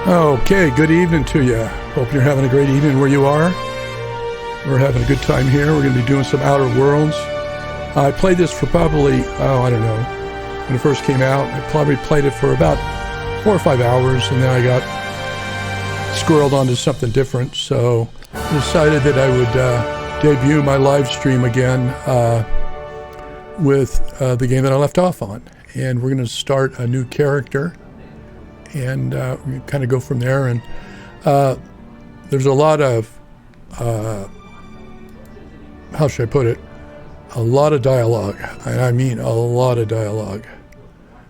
Okay, good evening to you. Hope you're having a great evening where you are. We're having a good time here. We're going to be doing some Outer Worlds. I played this for probably, I don't know, when it first came out. I probably played it for about 4 or 5 hours, and then I got squirreled onto something different. So I decided that I would debut my live stream again with the game that I left off on. And we're going to start a new character. And we kind of go from there. And there's a lot of, how should I put it? A lot of dialogue. I mean, a lot of dialogue.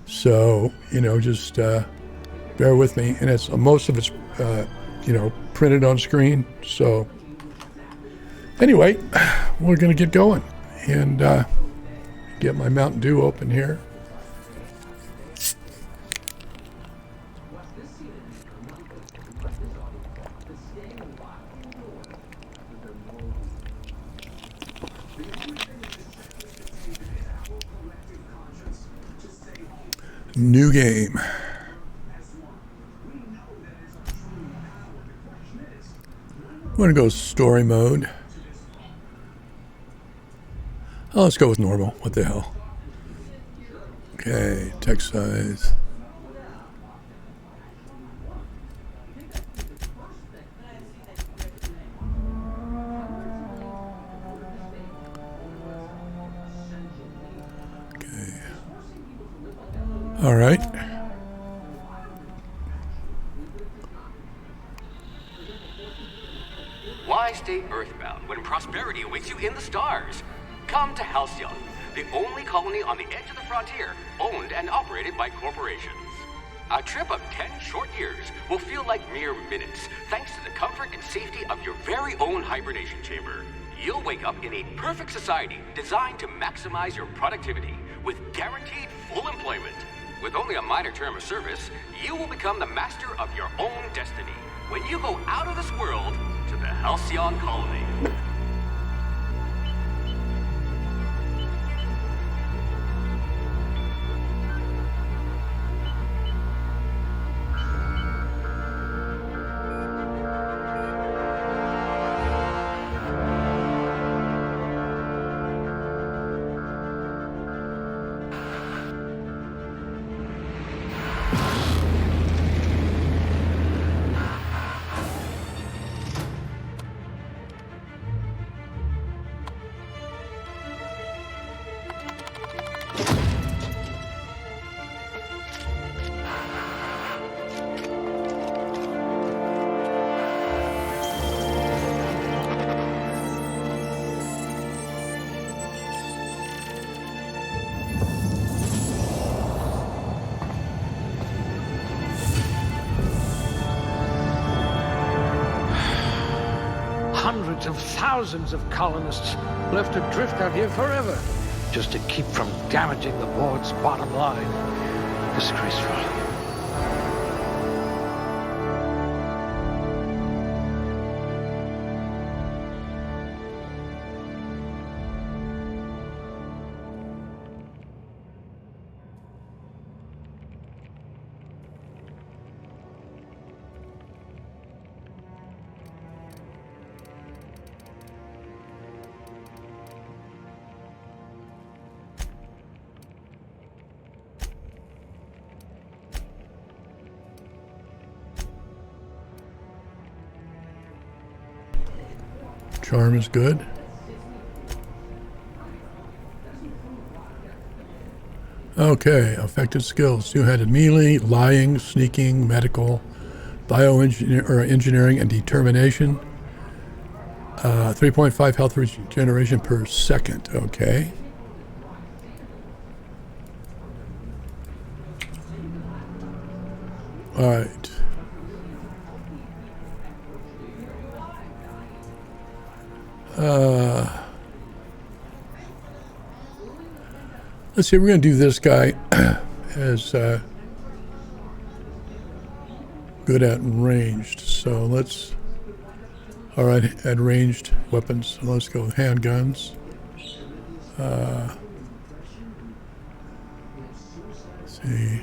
So, just bear with me. And it's most of it's, printed on screen. So, anyway, we're going to get going and get my Mountain Dew open here. New game. I'm going to go story mode. Oh, let's go with normal. What the hell? Okay, text size. Okay. All right. Why stay earthbound when prosperity awaits you in the stars? Come to Halcyon, the only colony on the edge of the frontier, owned and operated by corporations. A trip of 10 short years will feel like mere minutes, thanks to the comfort and safety of your very own hibernation chamber. You'll wake up in a perfect society designed to maximize your productivity with guaranteed full employment. With only a minor term of service, you will become the master of your own destiny when you go out of this world to the Halcyon colony. Hundreds of thousands of colonists left adrift out here forever, just to keep from damaging the board's bottom line. Disgraceful. Charm is good. Okay, affected skills. Two-handed melee, lying, sneaking, medical, bioengineering, and determination. 3.5 health regeneration per second. Okay. All right. Let's see, we're going to do this guy as good at ranged. So let's, all right, at ranged weapons. So let's go with handguns. Let's see.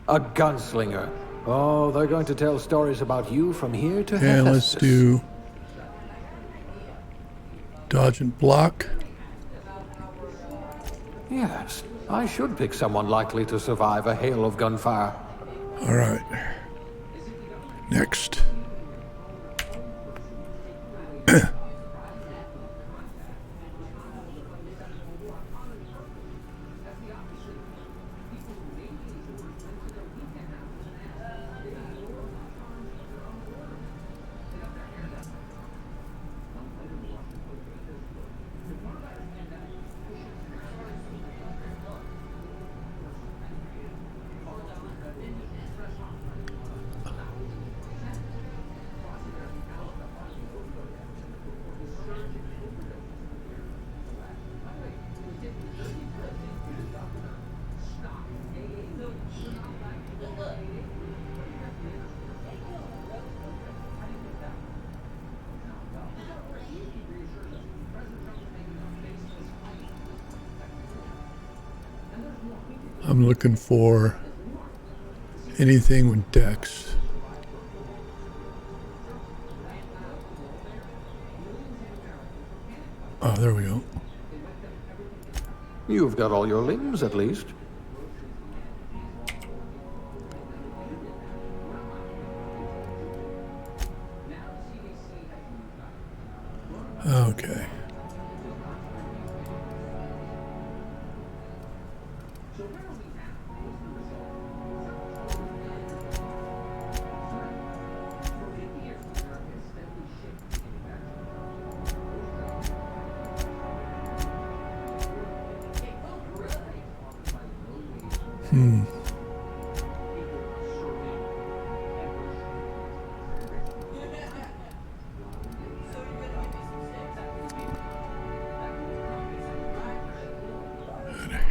A gunslinger. Oh, they're going to tell stories about you from here to And Hephaestus. let's do dodge and block. Yes, I should pick someone likely to survive a hail of gunfire. All right. Next. I'm looking for anything with Dex. Oh, there we go. You've got all your limbs, at least. Okay.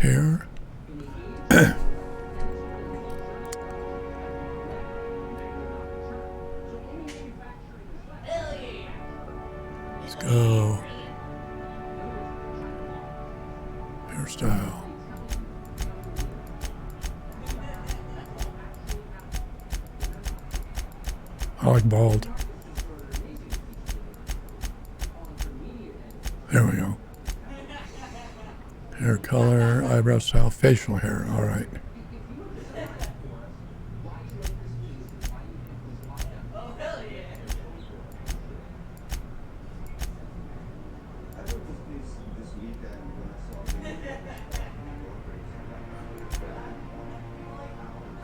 Hair. Let's go. Hairstyle. I like bald. There we go. Hair color, eyebrow style, facial hair. All right.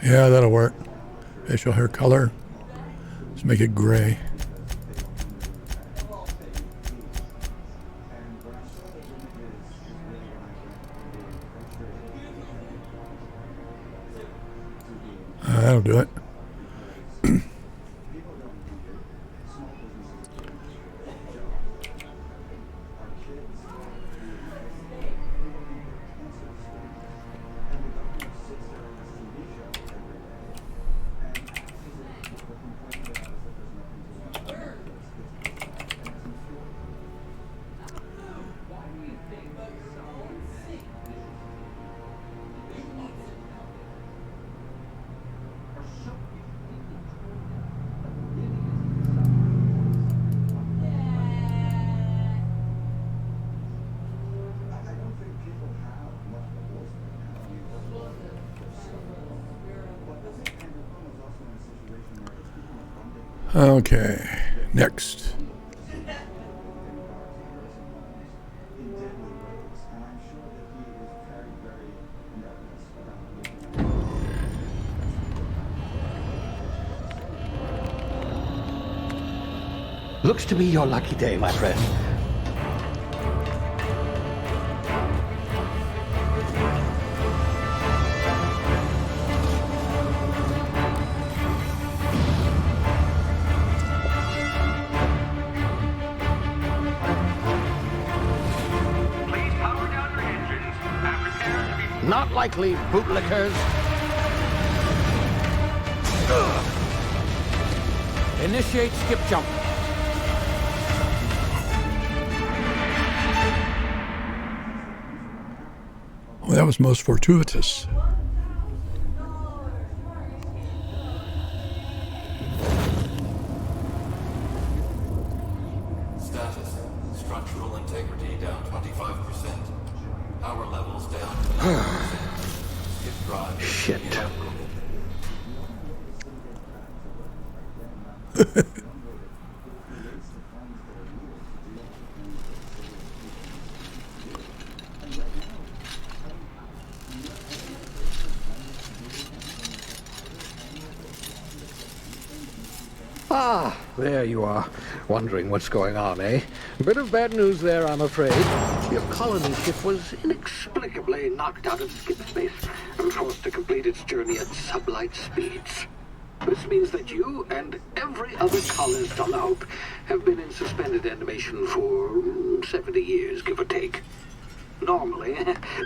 Yeah, that'll work. Facial hair color. Let's make it gray. That'll do it. Okay, next. Looks to be your lucky day, my friend. Please power down your engines and prepare to be... Not likely, bootlickers. Initiate skip jump. Well, that was most fortuitous. Shit. Ah, there you are. Wondering what's going on, eh? Bit of bad news there, I'm afraid. Your colony ship was inexplicably knocked out of skip space and forced to complete its journey at sublight speeds. This means that you and every other colonist on the Hope have been in suspended animation for 70 years, give or take. Normally,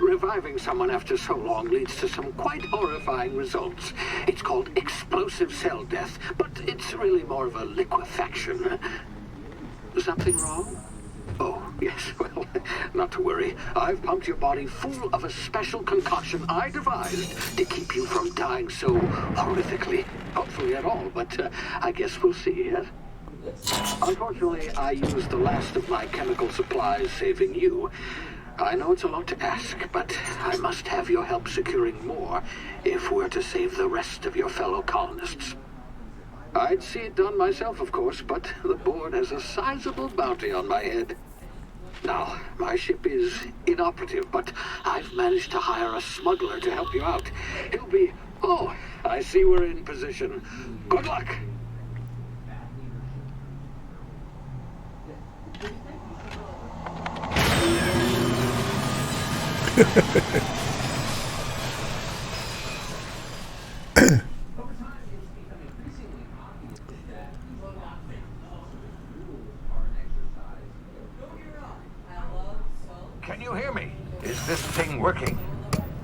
reviving someone after so long leads to some quite horrifying results. It's called explosive cell death, but it's really more of a liquefaction. Something wrong? Oh, yes, well, not to worry. I've pumped your body full of a special concoction I devised to keep you from dying so horrifically. Hopefully at all, but I guess we'll see, yes? Unfortunately, I used the last of my chemical supplies saving you. I know it's a lot to ask, but I must have your help securing more if we're to save the rest of your fellow colonists. I'd see it done myself, of course, but the board has a sizable bounty on my head. Now, my ship is inoperative, but I've managed to hire a smuggler to help you out. He'll be... Oh, I see we're in position. Good luck! Can you hear me? Is this thing working?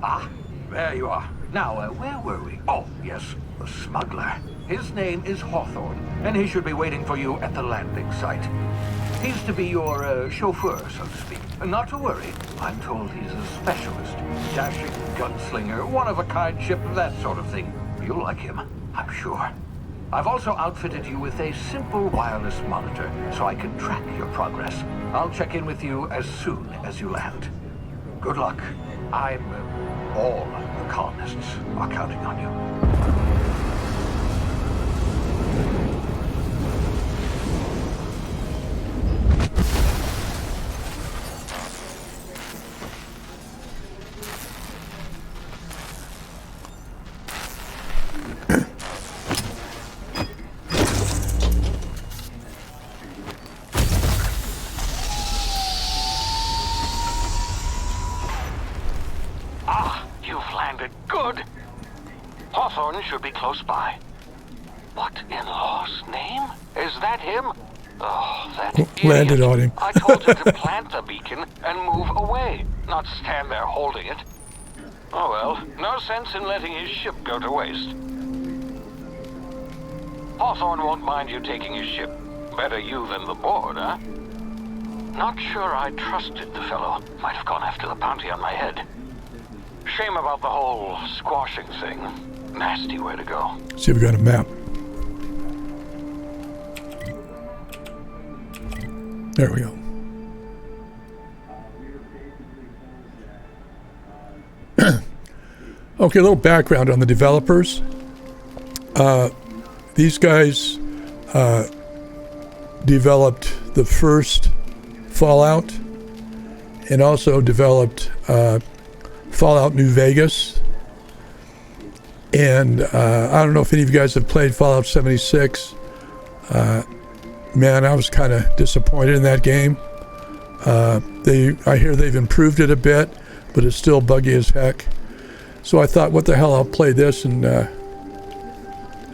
Ah, there you are. Now, where were we? Oh, yes, the smuggler. His name is Hawthorne, and he should be waiting for you at the landing site. He's to be your chauffeur, so to speak. Not to worry. I'm told he's a specialist. Dashing gunslinger, one-of-a-kind ship, that sort of thing. You'll like him, I'm sure. I've also outfitted you with a simple wireless monitor, so I can track your progress. I'll check in with you as soon as you land. Good luck. All the colonists are counting on you. Good. Hawthorne should be close by. What in law's name? Is that him? Oh, that idiot. Landed on him. I told him to plant the beacon and move away, not stand there holding it. Oh well, no sense in letting his ship go to waste. Hawthorne won't mind you taking his ship. Better you than the board, huh? Not sure I trusted the fellow. Might have gone after the bounty on my head. Shame about the whole squashing thing. Nasty way to go. See if we got a map. There we go. Okay, a little background on the developers. These guys developed the first Fallout and also developed Fallout New Vegas. And I don't know if any of you guys have played Fallout 76. Man, I was kind of disappointed in that game. I hear they've improved it a bit, but it's still buggy as heck. So I thought, what the hell, I'll play this and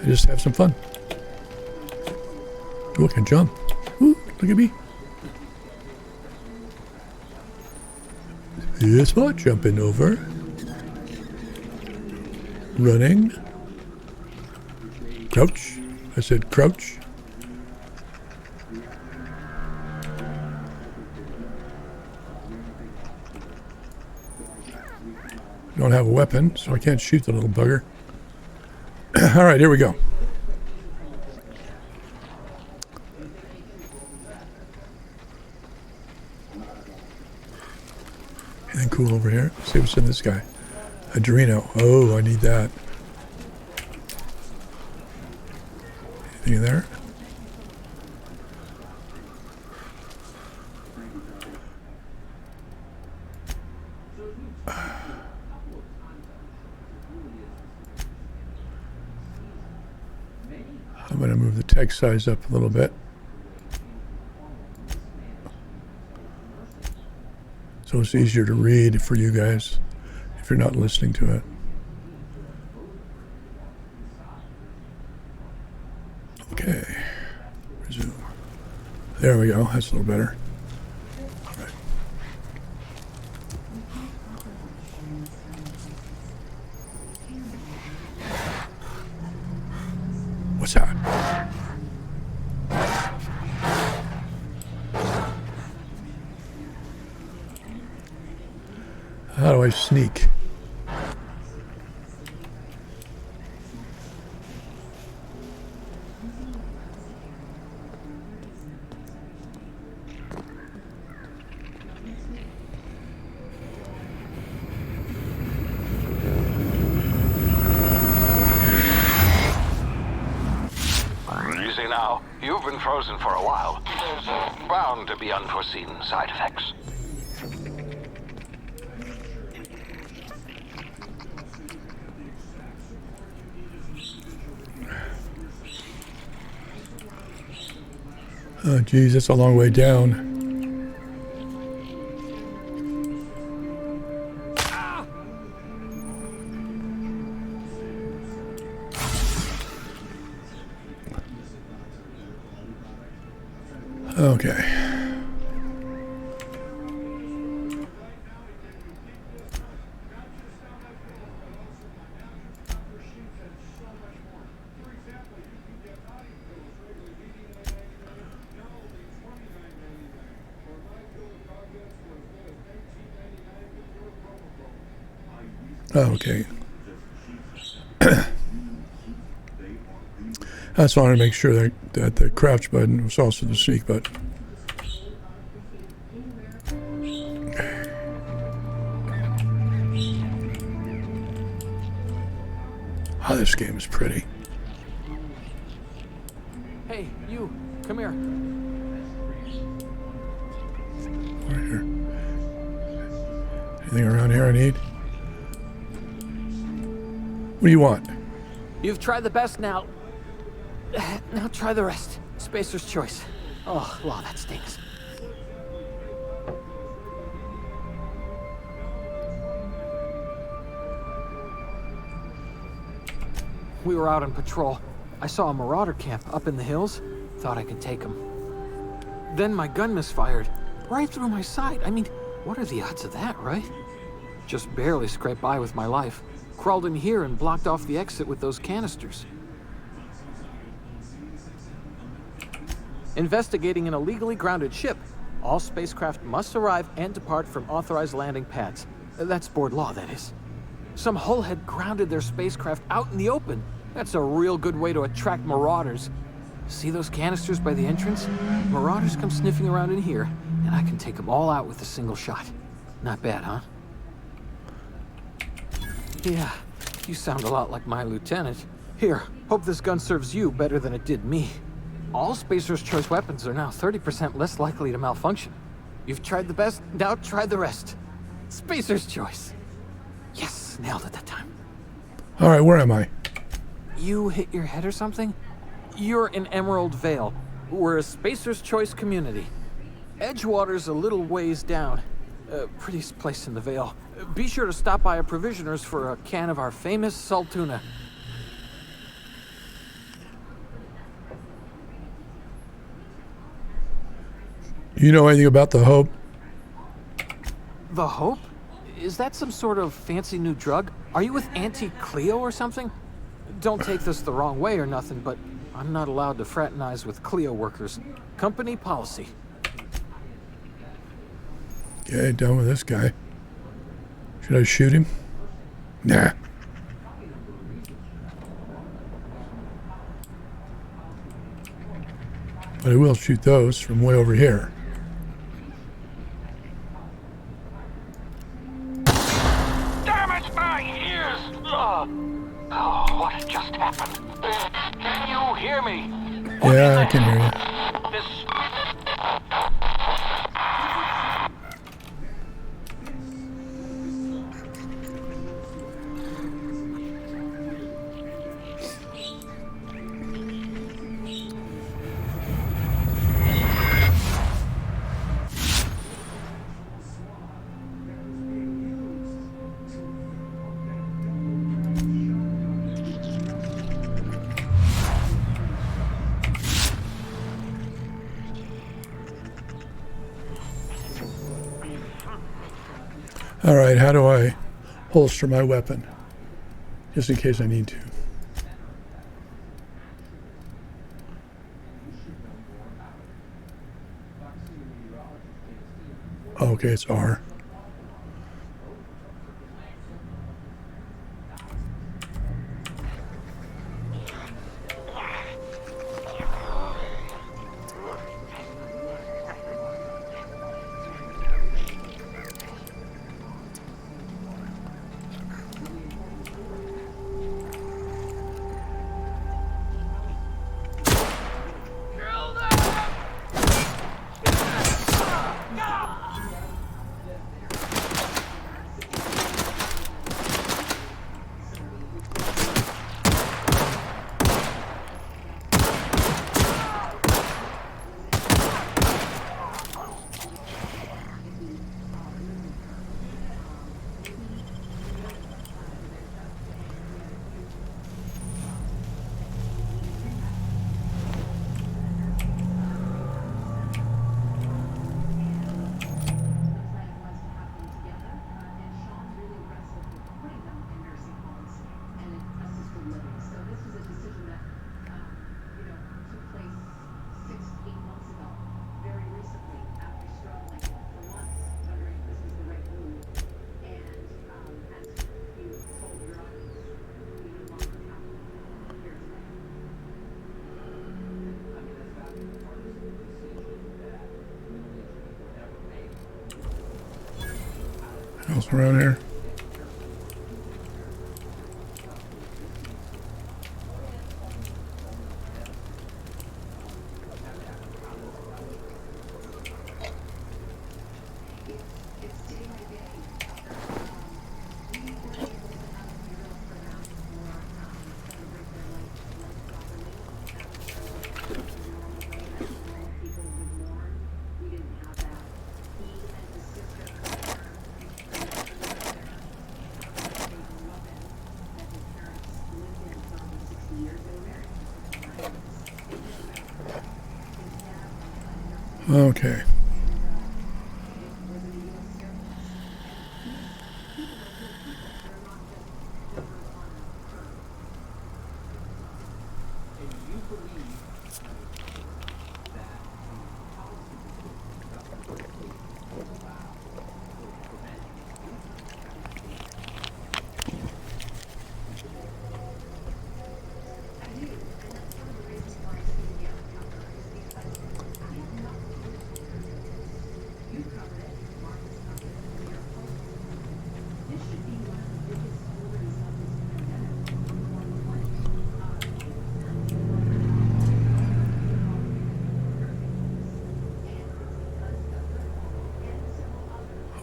just have some fun. Ooh, I can jump. Ooh, look at me. Yes, what? Jumping over. Running. Crouch. I said crouch. Don't have a weapon, so I can't shoot the little bugger. All right, here we go. Anything cool over here. Let's see what's in this guy. Adreno. Oh, I need that. Anything in there? I'm going to move the text size up a little bit. So it's easier to read for you guys if you're not listening to it. Okay. Resume. There we go. That's a little better. All right. What's that? How do I sneak? Easy now. You've been frozen for a while. There's bound to be unforeseen side effects. Oh, geez, that's a long way down. Okay. Okay. I just wanted to make sure that the crouch button was also the sneak button. Oh, this game is pretty. Hey, you, come here. Right here. Anything around here I need? What do you want? You've tried the best now. Now try the rest. Spacer's choice. Oh, wow, that stinks. We were out on patrol. I saw a marauder camp up in the hills. Thought I could take him. Then my gun misfired. Right through my side. I mean, what are the odds of that, right? Just barely scraped by with my life. Crawled in here and blocked off the exit with those canisters. Investigating an illegally grounded ship. All spacecraft must arrive and depart from authorized landing pads. That's board law, that is. Some hull had grounded their spacecraft out in the open. That's a real good way to attract marauders. See those canisters by the entrance? Marauders come sniffing around in here, and I can take them all out with a single shot. Not bad, huh? Yeah, you sound a lot like my lieutenant. Here, hope this gun serves you better than it did me. All Spacer's Choice weapons are now 30% less likely to malfunction. You've tried the best, now try the rest. Spacer's Choice. Yes, nailed it that time. All right, where am I? You hit your head or something? You're in Emerald Vale. We're a Spacer's Choice community. Edgewater's a little ways down. Prettiest place in the Vale. Be sure to stop by a provisioner's for a can of our famous salt tuna. You know anything about the Hope? The Hope? Is that some sort of fancy new drug? Are you with Auntie Cleo or something? Don't take this the wrong way or nothing, but I'm not allowed to fraternize with Cleo workers. Company policy. Okay, done with this guy. Should I shoot him? Nah. But I will shoot those from way over here. my ears! Oh, what just happened? Can you hear me? Yeah, I can hear you. This... All right, how do I holster my weapon? Just in case I need to. Okay, it's R. Else around here? Okay.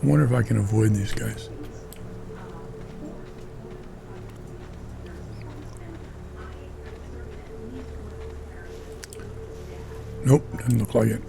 I wonder if I can avoid these guys. Nope, doesn't look like it.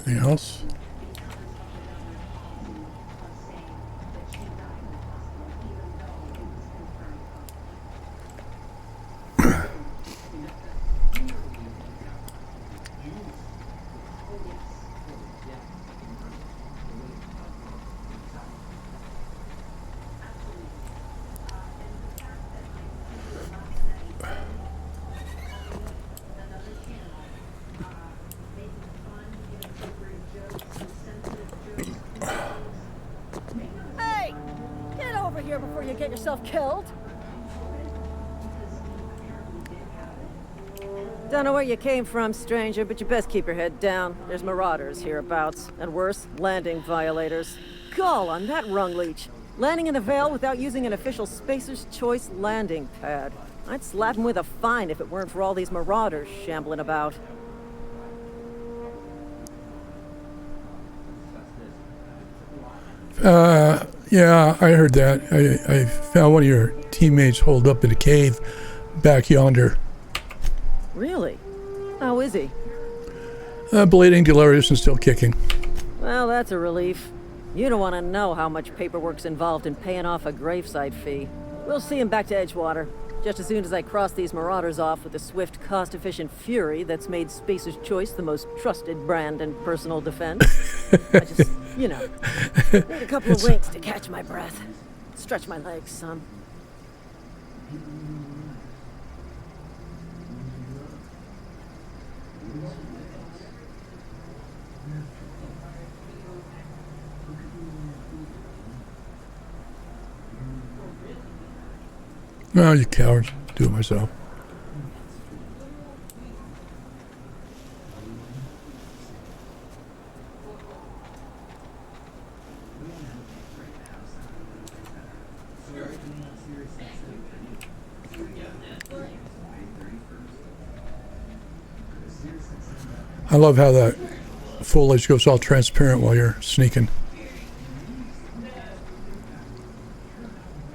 Anything else? yourself killed? Don't know where you came from, stranger, but you best keep your head down. There's marauders hereabouts, and worse, landing violators. Gall on that rung leech. Landing in the Vale without using an official Spacer's Choice landing pad. I'd slap him with a fine if it weren't for all these marauders shambling about. Yeah, I heard that. I found one of your teammates holed up in a cave back yonder. Really? How is he? Bleeding, delirious, and still kicking. Well, that's a relief. You don't want to know how much paperwork's involved in paying off a gravesite fee. We'll see him back to Edgewater, just as soon as I cross these marauders off with the swift, cost-efficient fury that's made Spacer's Choice the most trusted brand in personal defense. I just, you know, need a couple of winks to catch my breath. Stretch my legs some. Oh, you cowards. Do it myself. I love how that foliage goes all transparent while you're sneaking.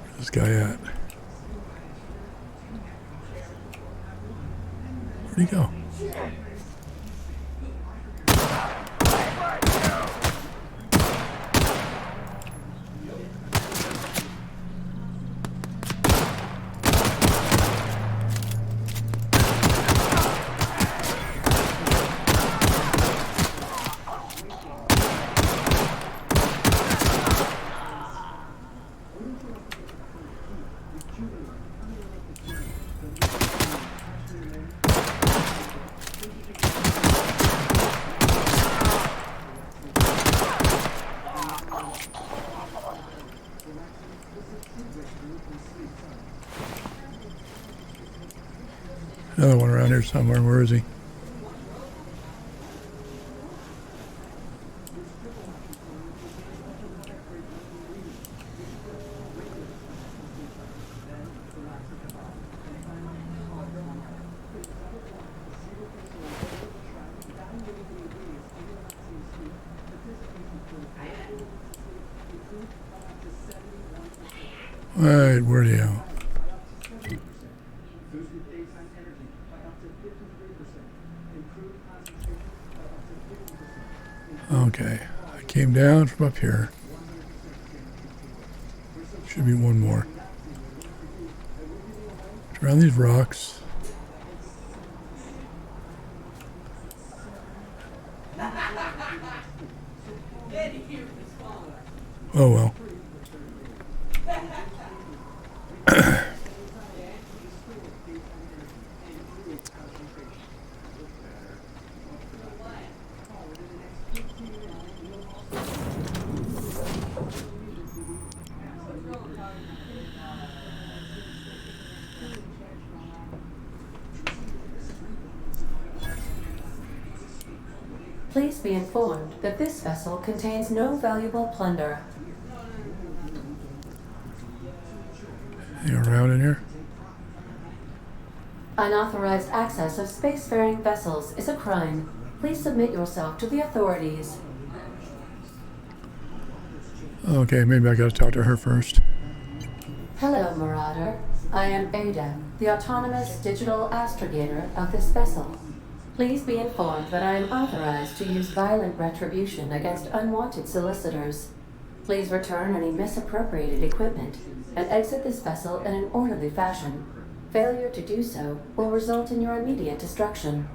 Where's this guy at? Where'd he go? Another one around here somewhere. Where is he? All right, where'd he go? Okay, I came down from up here. Should be one more. Around these rocks. Oh well. Please be informed that this vessel contains no valuable plunder. You around in here? Unauthorized access of spacefaring vessels is a crime. Please submit yourself to the authorities. Okay, maybe I gotta talk to her first. Hello, Marauder. I am Ada, the autonomous digital astrogator of this vessel. Please be informed that I am authorized to use violent retribution against unwanted solicitors. Please return any misappropriated equipment and exit this vessel in an orderly fashion. Failure to do so will result in your immediate destruction.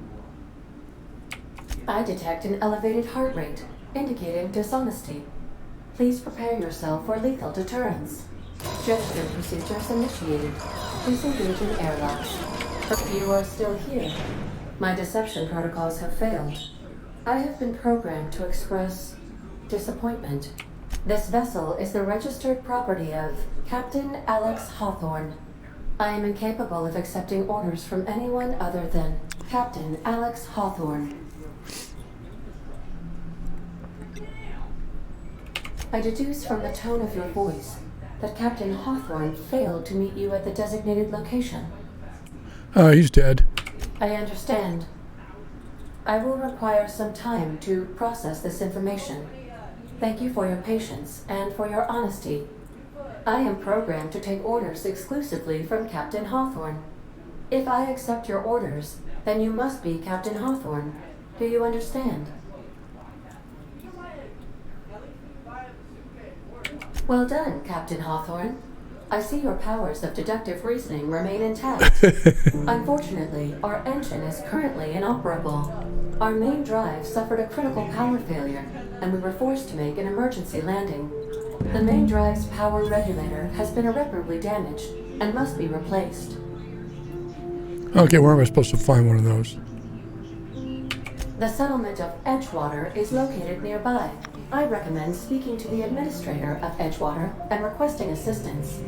I detect an elevated heart rate, indicating dishonesty. Please prepare yourself for lethal deterrence. Gesture procedures initiated. Please engage in airlocks. You are still here. My deception protocols have failed. I have been programmed to express disappointment. This vessel is the registered property of Captain Alex Hawthorne. I am incapable of accepting orders from anyone other than Captain Alex Hawthorne. I deduce from the tone of your voice that Captain Hawthorne failed to meet you at the designated location. He's dead. I understand. I will require some time to process this information. Thank you for your patience and for your honesty. I am programmed to take orders exclusively from Captain Hawthorne. If I accept your orders, then you must be Captain Hawthorne. Do you understand? Well done, Captain Hawthorne. I see your powers of deductive reasoning remain intact. Unfortunately, our engine is currently inoperable. Our main drive suffered a critical power failure, and we were forced to make an emergency landing. The main drive's power regulator has been irreparably damaged and must be replaced. Okay, where am I supposed to find one of those? The settlement of Edgewater is located nearby. I recommend speaking to the administrator of Edgewater and requesting assistance.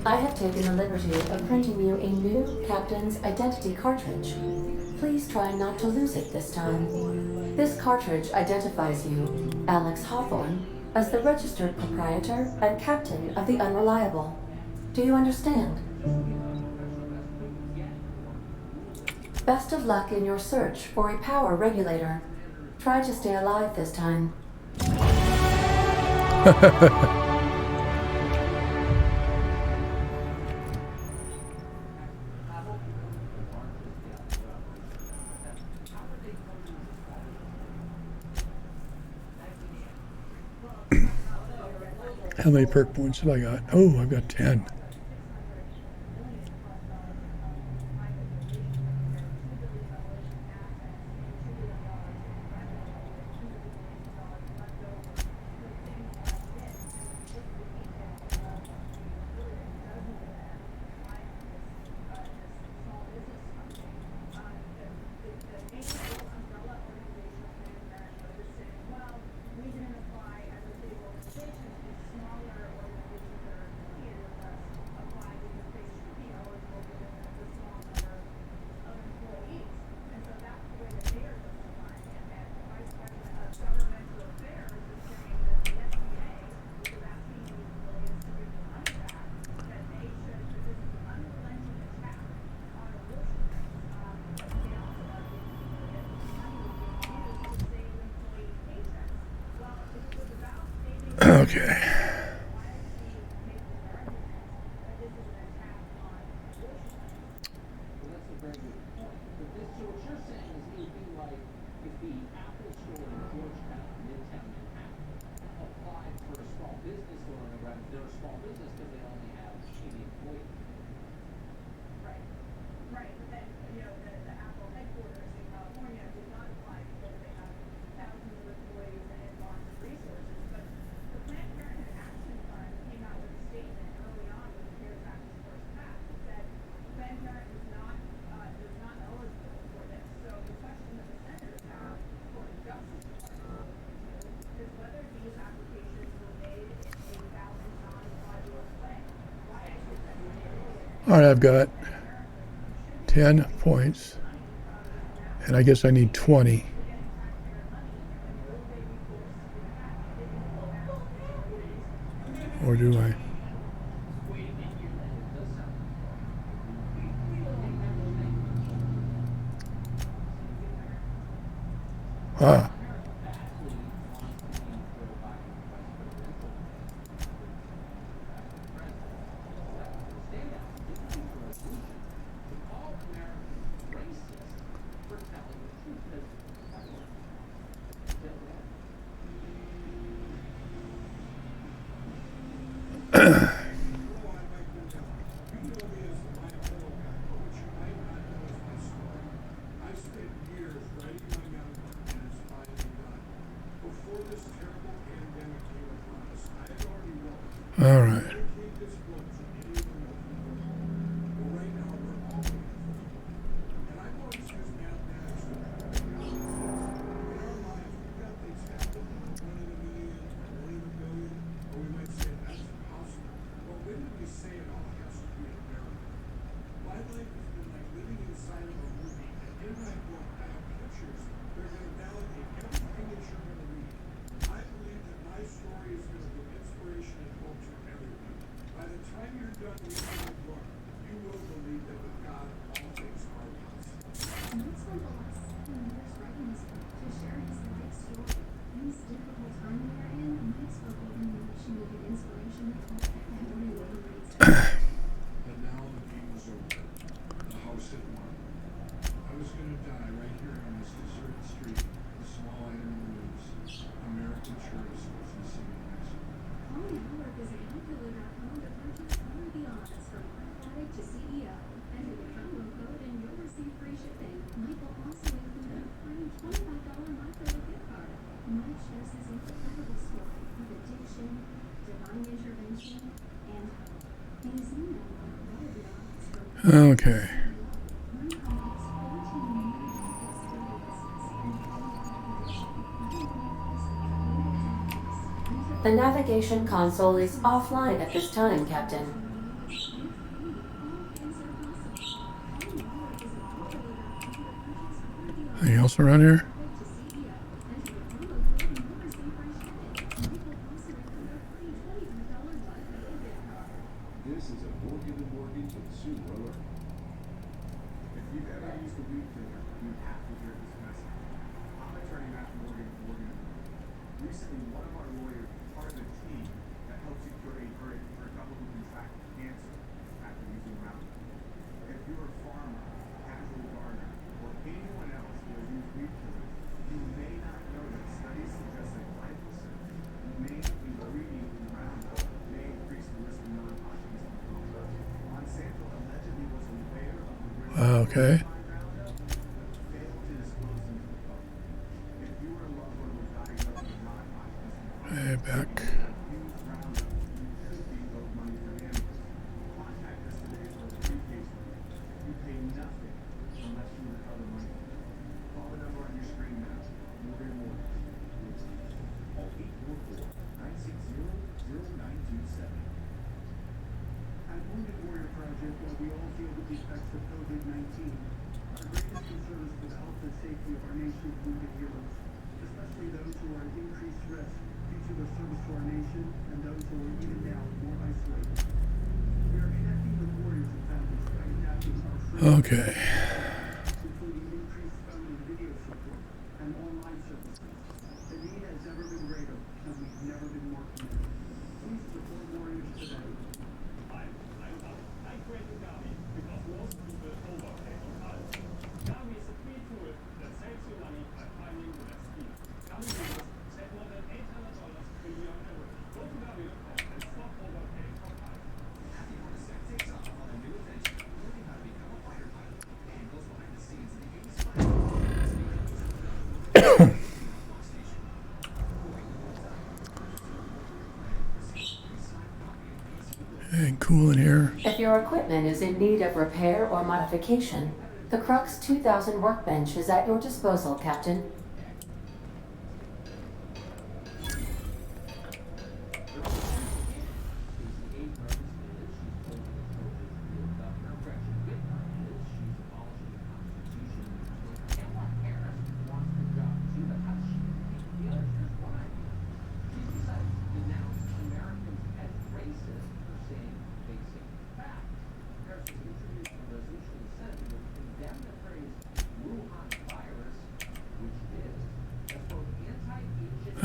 I have taken the liberty of printing you a new captain's identity cartridge. Please try not to lose it this time. This cartridge identifies you, Alex Hawthorne, as the registered proprietor and captain of the Unreliable. Do you understand? Best of luck in your search for a power regulator. Try to stay alive this time. How many perk points have I got? Oh, I've got 10. Okay. All right, I've got 10 points, and I guess I need 20. Or do I? Ah. All right. Okay. The navigation console is offline at this time, Captain. Anything else around here? This is a Morgan & Morgan consumer alert. If you've ever used a weed killer, you have to hear this message. I'm attorney Matt Morgan & Morgan. Recently, one of our lawyers was part of a team that helped secure a verdict for a couple who contracted cancer after using Roundup. If you're a farmer, casual gardener, or anyone else who has used weed killers, you may not know that studies suggest that glyphosate, the main ingredient in Roundup, may increase the risk of non-Hodgkin's lymphoma. Monsanto allegedly was aware of the risk Okay. of Roundup, but failed to disclose them to the public. If you or a loved one were diagnosed with non-Hodgkin's lymphoma, Hey, back. use Roundup, you could be owed money for damages. Contact us today for a free case review. You pay nothing unless you recover money. Call the number on your screen now. Morgan & Morgan. Call 844-960-0927. At Wounded Warrior Project, while we all deal with the effects of COVID-19, our greatest concern is for the health and safety of our nation's wounded heroes, especially those who are at increased risk due to their service to our nation and those who are even now more isolated. We are connecting with warriors and families by adapting our free Okay. including increased phone and video support and online services. The need has never been greater, and we've never been more committed. Please support warriors today. I created Gavi because most people overpay on cards. Gavi is a free tool that saves you money by finding the best deal. Gavi users save more than $800 per year on average. Go to Gavi.com and stop overpaying for cards. Happy Hornacek takes off on a new adventure, learning how to become a fighter pilot, and goes behind the scenes in the game's final. Hey, cool in here. If your equipment is in need of repair or modification, the Crux 2000 workbench is at your disposal, Captain.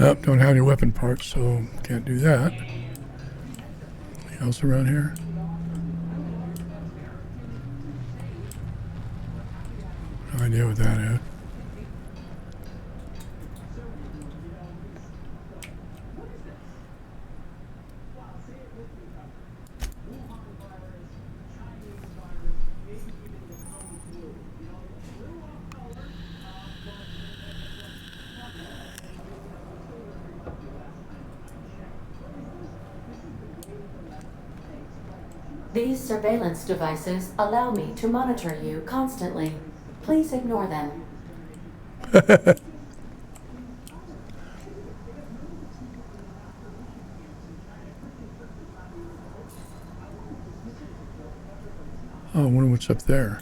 Oh, don't have any weapon parts, so can't do that. Anything else around here? No idea what that is. These surveillance devices allow me to monitor you constantly. Please ignore them. Oh, I wonder what's up there.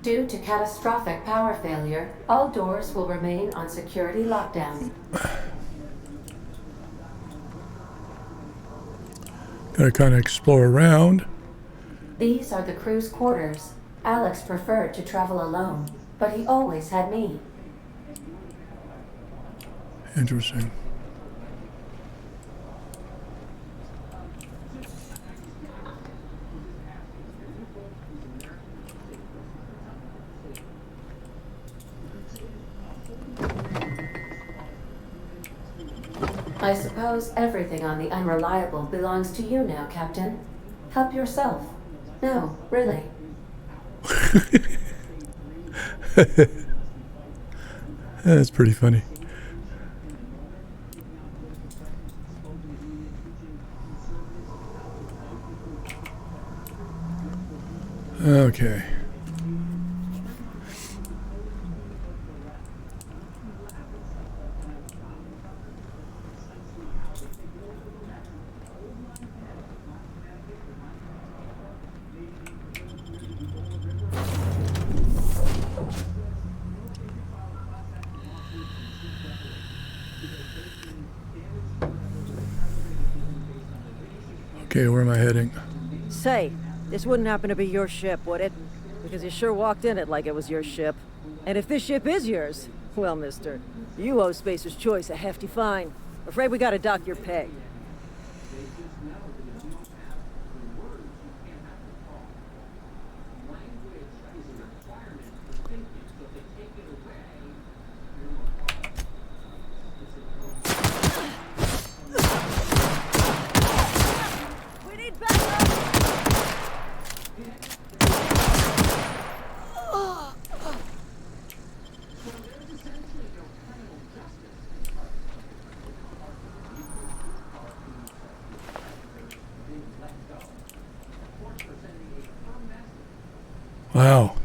Due to catastrophic power failure, all doors will remain on security lockdown. Gotta kind of explore around. These are the crew's quarters. Alex preferred to travel alone, but he always had me. Interesting. I suppose everything on the Unreliable belongs to you now, Captain. Help yourself. No, really. That's pretty funny. Okay. Okay, where am I heading? Say, this wouldn't happen to be your ship, would it? Because you sure walked in it like it was your ship. And if this ship is yours, well, mister, you owe Spacer's Choice a hefty fine. Afraid we gotta dock your pay. We need backup! Wow.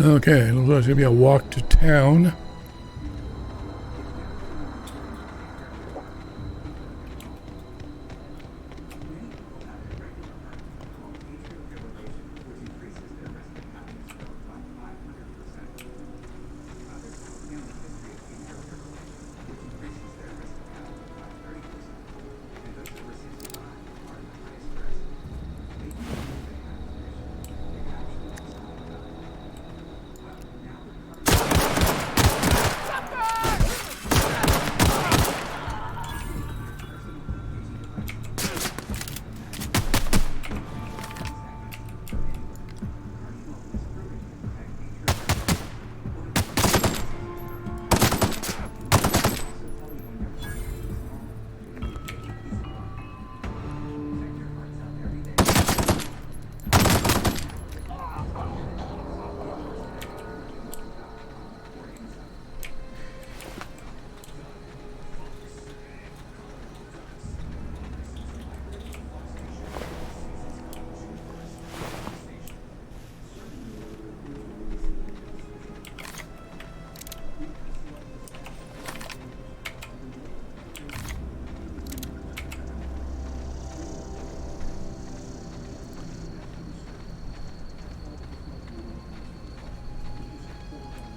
Okay, looks like it's gonna be a walk to town.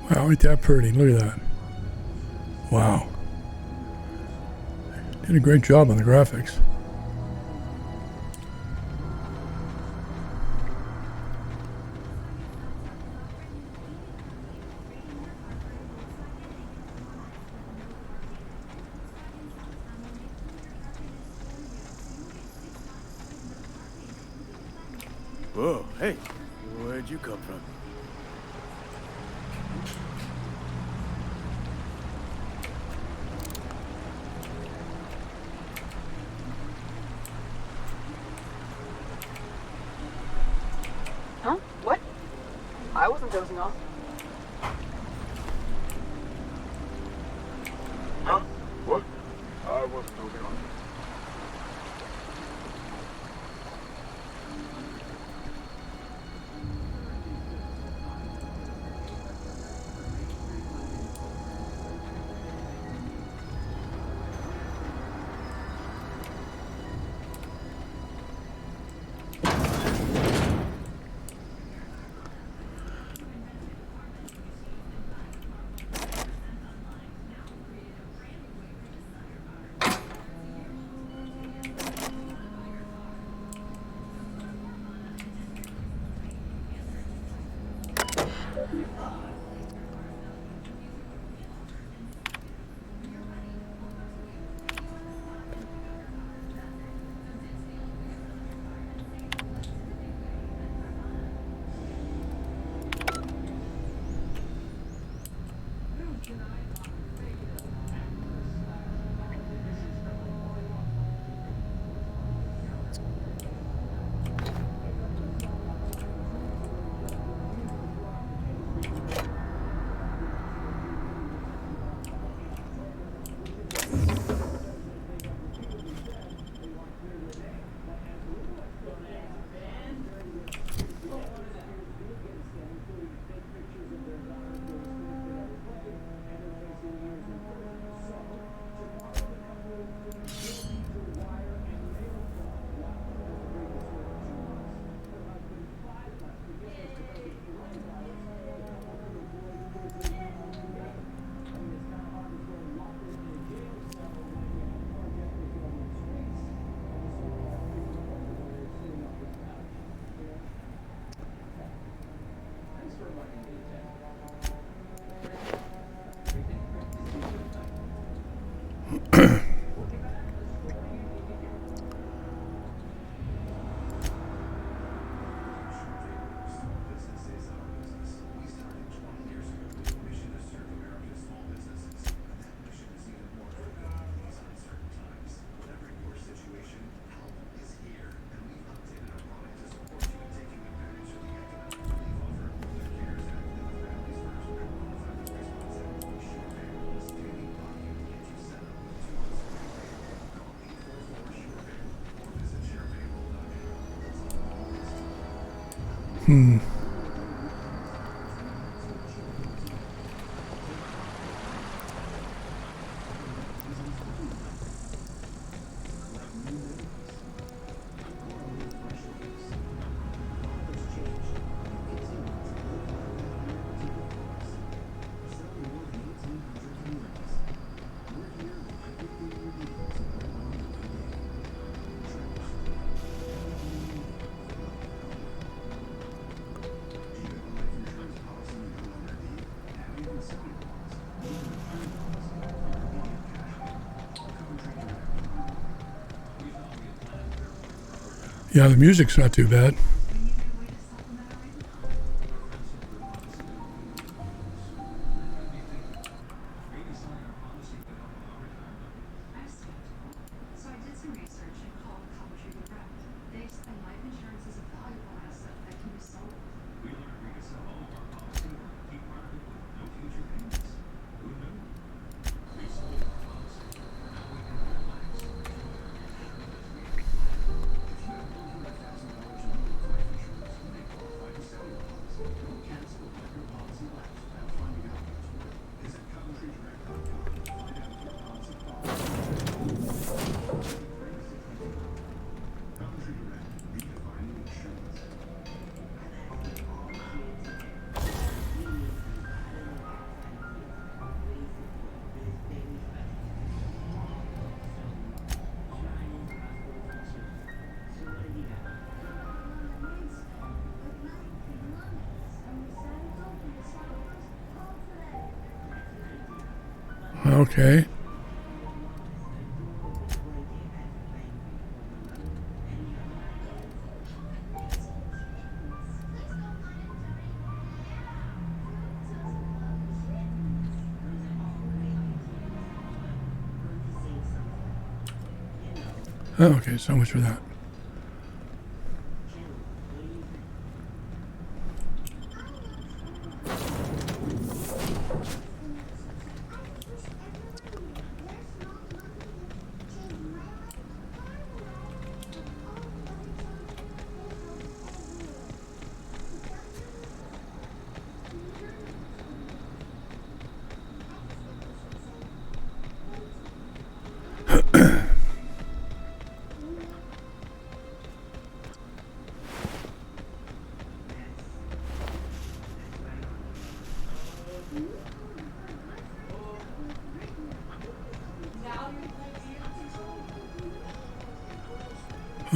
Wow, ain't that pretty? Look at that. Wow. Did a great job on the graphics. Whoa, hey, where'd you come from? Huh? What? I wasn't dozing off. Huh? What? I wasn't moving on. Yeah, the music's not too bad. So I did some research and called a couple tree rep. They explained life insurance is a valuable asset that can be sold. We learned we could sell all of our policy or keep part of it with no future payments. Who knew? We sold our policy. Now we can relax. Enjoy our retirement as we have planned. If you have $100,000 in life insurance, you may qualify to sell your policy. Don't cancel or let your policy lapse without finding out what's what. Visit CoventryDirect.com to find out if your policy qualifies. Coventry Direct, redefining insurance. Okay. Oh, okay, so much for that.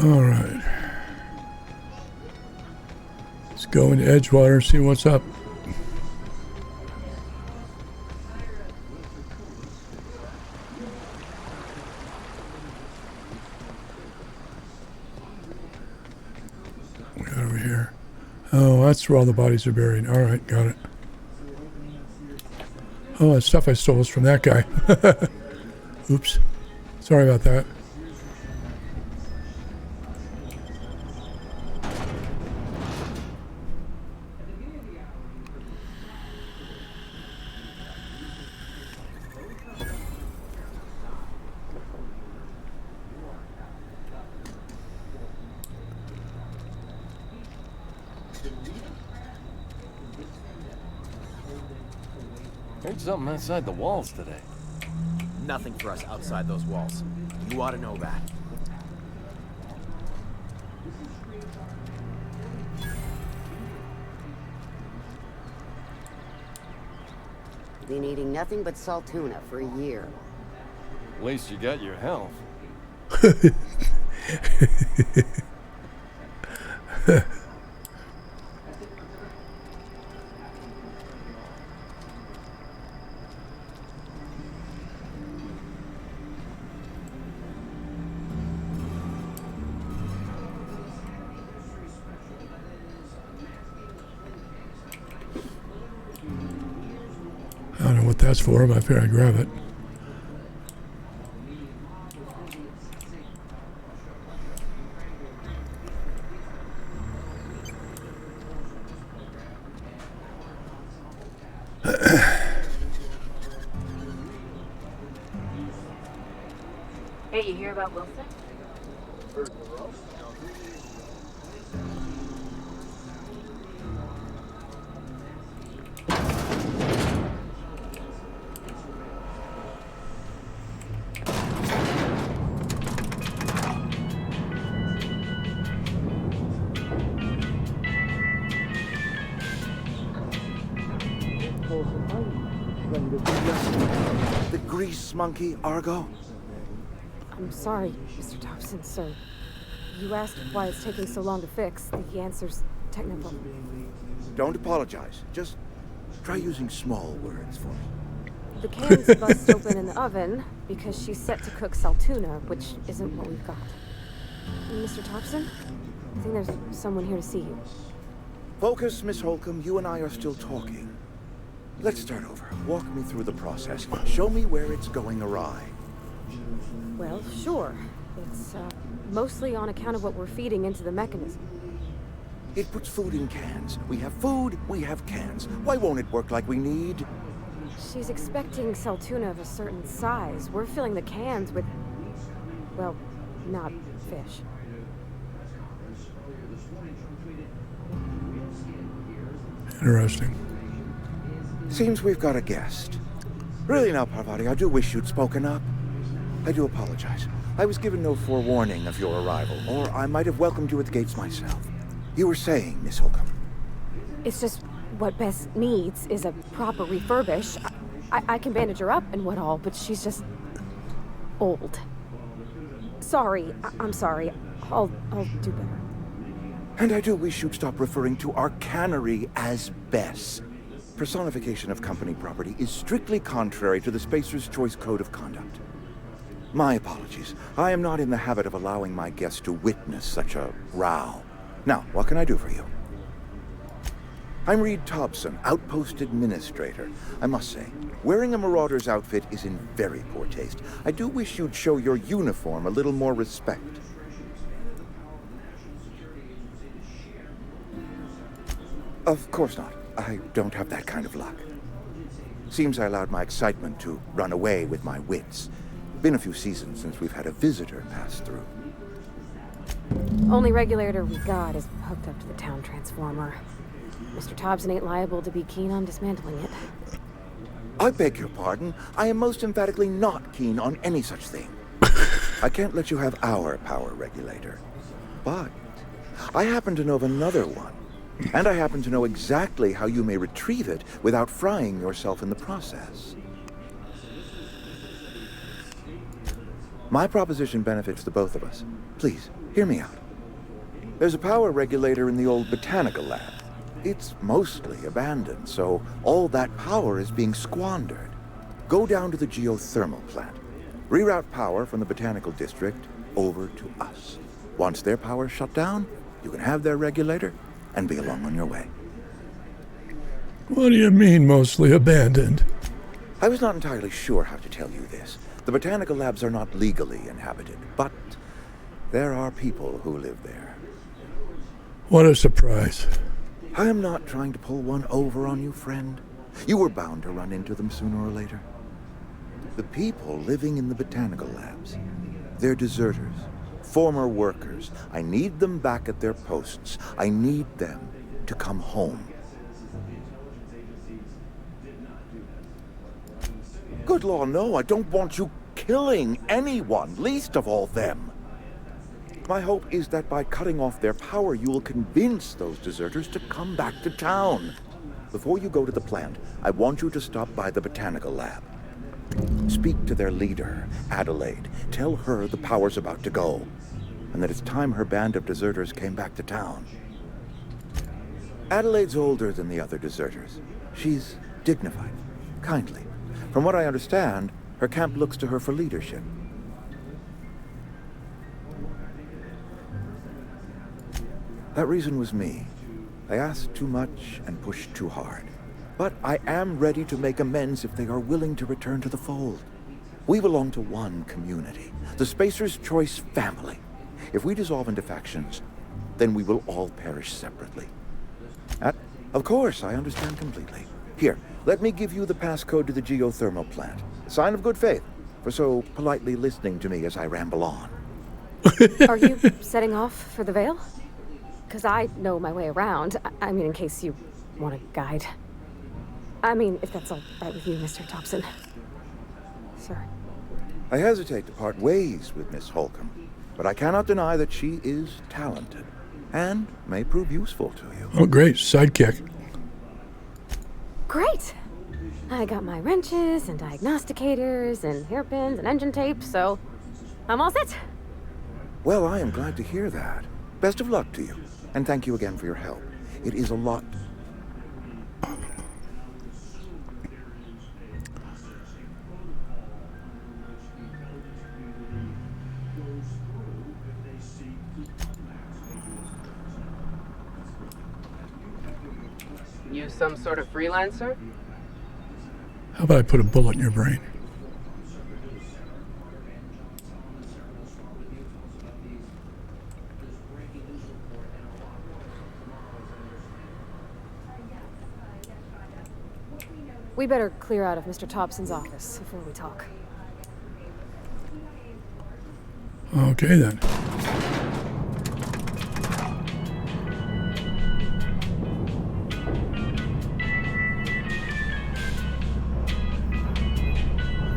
All right. Let's go into Edgewater and see what's up. We got over here. Oh, that's where all the bodies are buried. All right, got it. Oh, that stuff I stole was from that guy. Oops. Sorry about that. Heard something outside the walls today. Nothing for us outside those walls. You ought to know that. Been eating nothing but salt tuna for a year. At least you got your health. I don't know what that's for, but I figure I'd grab it. Hey, you hear about Wilson? The grease monkey, Argo? I'm sorry, Mr. Thompson, sir. You asked why it's taking so long to fix. The answer's technical. Don't apologize. Just try using small words for me. The can's bust open in the oven because she's set to cook saltuna, which isn't what we've got. Mr. Thompson? I think there's someone here to see you. Focus, Miss Holcomb. You and I are still talking. Let's start over. Walk me through the process. Show me where it's going awry. Well, sure. It's mostly on account of what we're feeding into the mechanism. It puts food in cans. We have food, we have cans. Why won't it work like we need? She's expecting saltuna of a certain size. We're filling the cans with, well, not fish. Interesting. Seems we've got a guest. Really now, Parvati, I do wish you'd spoken up. I do apologize. I was given no forewarning of your arrival, or I might have welcomed you at the gates myself. You were saying, Miss Holcomb. It's just what Bess needs is a proper refurbish. I can bandage her up and what all, but she's just old. Sorry, I'm sorry. I'll do better. And I do wish you'd stop referring to our cannery as Bess. Personification of company property is strictly contrary to the Spacer's Choice Code of Conduct. My apologies. I am not in the habit of allowing my guests to witness such a row. Now, what can I do for you? I'm Reed Thompson, Outpost Administrator. I must say, wearing a Marauder's outfit is in very poor taste. I do wish you'd show your uniform a little more respect. Of course not. I don't have that kind of luck. Seems I allowed my excitement to run away with my wits. Been a few seasons since we've had a visitor pass through. Only regulator we got is hooked up to the town transformer. Mr. Thompson ain't liable to be keen on dismantling it. I beg your pardon. I am most emphatically not keen on any such thing. I can't let you have our power regulator. But I happen to know of another one. And I happen to know exactly how you may retrieve it without frying yourself in the process. My proposition benefits the both of us. Please, hear me out. There's a power regulator in the old botanical lab. It's mostly abandoned, so all that power is being squandered. Go down to the geothermal plant. Reroute power from the botanical district over to us. Once their power's shut down, you can have their regulator and be along on your way. What do you mean, mostly abandoned? I was not entirely sure how to tell you this. The botanical labs are not legally inhabited, but there are people who live there. What a surprise. I am not trying to pull one over on you, friend. You were bound to run into them sooner or later. The people living in the botanical labs, they're deserters, former workers. I need them back at their posts. I need them to come home. Good law, no, I don't want you killing anyone, least of all them. My hope is that by cutting off their power, you will convince those deserters to come back to town. Before you go to the plant, I want you to stop by the botanical lab. Speak to their leader, Adelaide. Tell her the power's about to go, and that it's time her band of deserters came back to town. Adelaide's older than the other deserters. She's dignified, kindly. From what I understand, her camp looks to her for leadership. That reason was me. I asked too much and pushed too hard. But I am ready to make amends if they are willing to return to the fold. We belong to one community, the Spacer's Choice family. If we dissolve into factions, then we will all perish separately. Of course, I understand completely. Here, let me give you the passcode to the geothermal plant. Sign of good faith for so politely listening to me as I ramble on. Are you setting off for the Vale? Because I know my way around. I mean, in case you want a guide. I mean, if that's all right with you, Mr. Thompson. Sir. I hesitate to part ways with Miss Holcomb, but I cannot deny that she is talented and may prove useful to you. Oh, great. Sidekick. Great! I got my wrenches and diagnosticators and hairpins and engine tape, so I'm all set. Well, I am glad to hear that. Best of luck to you, and thank you again for your help. It is a lot. You some sort of freelancer? How about I put a bullet in your brain? We better clear out of Mr. Thompson's office before we talk. Okay, then.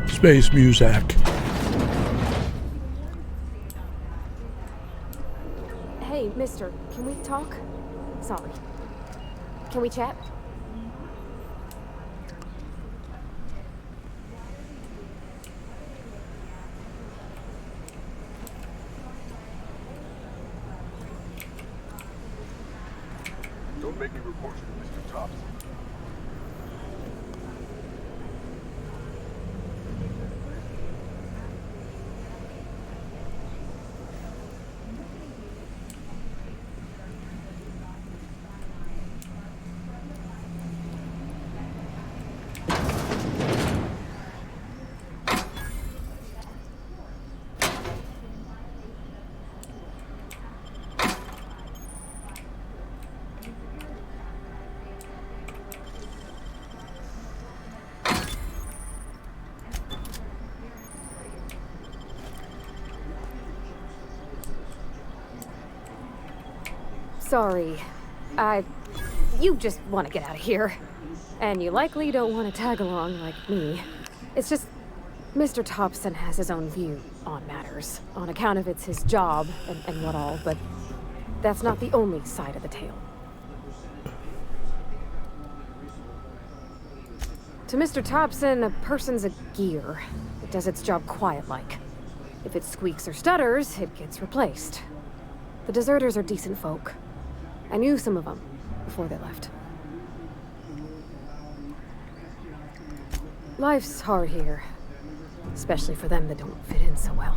Space Muzak. Hey, mister, can we talk? Sorry. Can we chat? Don't make me report you to Mr. Thompson. Sorry. You just want to get out of here. And you likely don't want to tag along like me. It's just, Mr. Thompson has his own view on matters, on account of it's his job and what all, but that's not the only side of the tale. To Mr. Thompson, a person's a gear. It does its job quiet-like. If it squeaks or stutters, it gets replaced. The deserters are decent folk. I knew some of them before they left. Life's hard here, especially for them that don't fit in so well.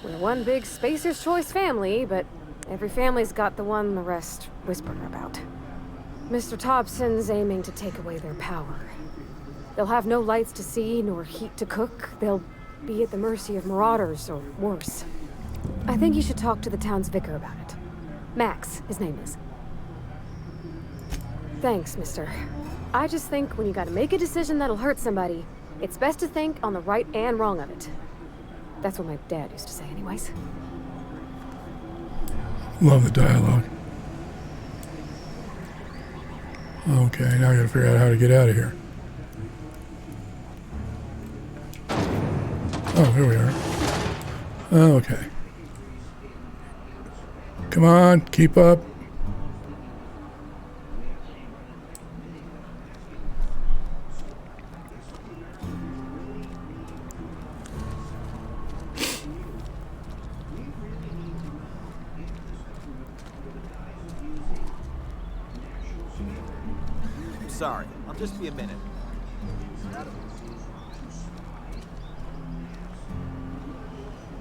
We're one big Spacer's Choice family, but every family's got the one the rest whisper about. Mr. Thompson's aiming to take away their power. They'll have no lights to see, nor heat to cook. They'll be at the mercy of marauders, or worse. I think you should talk to the town's vicar about it. Max, his name is. Thanks, mister. I just think when you gotta make a decision that'll hurt somebody, it's best to think on the right and wrong of it. That's what my dad used to say anyways. Love the dialogue. Okay, now I gotta figure out how to get out of here. Oh, here we are. Okay. Come on, keep up. I'm sorry. I'll just be a minute.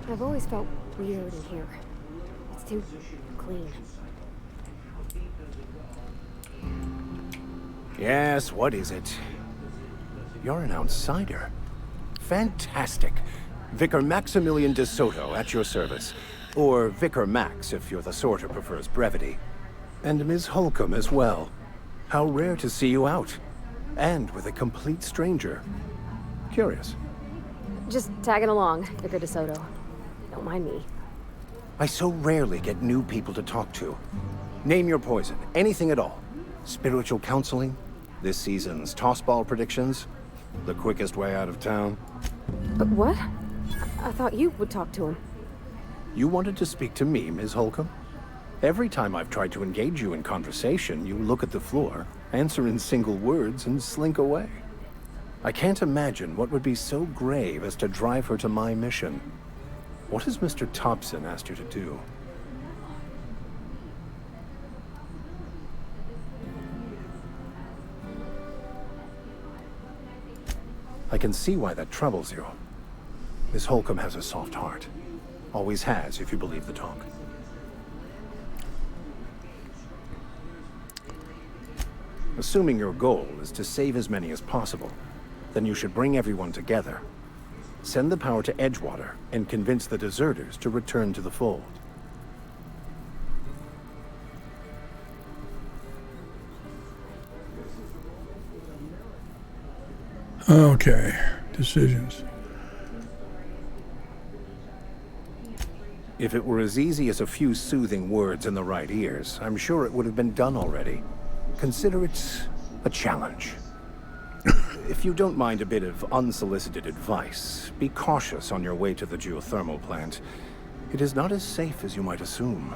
I've always felt weird in here. It's too clean. Yes, what is it? You're an outsider. Fantastic. Vicar Maximilian de Soto at your service. Or Vicar Max, if you're the sort who prefers brevity. And Ms. Holcomb as well. How rare to see you out. And with a complete stranger. Curious. Just tagging along, Vicar DeSoto. Don't mind me. I so rarely get new people to talk to. Name your poison, anything at all. Spiritual counseling, this season's tossball predictions, the quickest way out of town. But what? I thought you would talk to him. You wanted to speak to me, Ms. Holcomb? Every time I've tried to engage you in conversation, you look at the floor, answer in single words, and slink away. I can't imagine what would be so grave as to drive her to my mission. What has Mr. Thompson asked you to do? I can see why that troubles you. Miss Holcomb has a soft heart. Always has, if you believe the talk. Assuming your goal is to save as many as possible, then you should bring everyone together. Send the power to Edgewater and convince the deserters to return to the fold. Okay, decisions. If it were as easy as a few soothing words in the right ears, I'm sure it would have been done already. Consider it a challenge. If you don't mind a bit of unsolicited advice, be cautious on your way to the geothermal plant. It is not as safe as you might assume.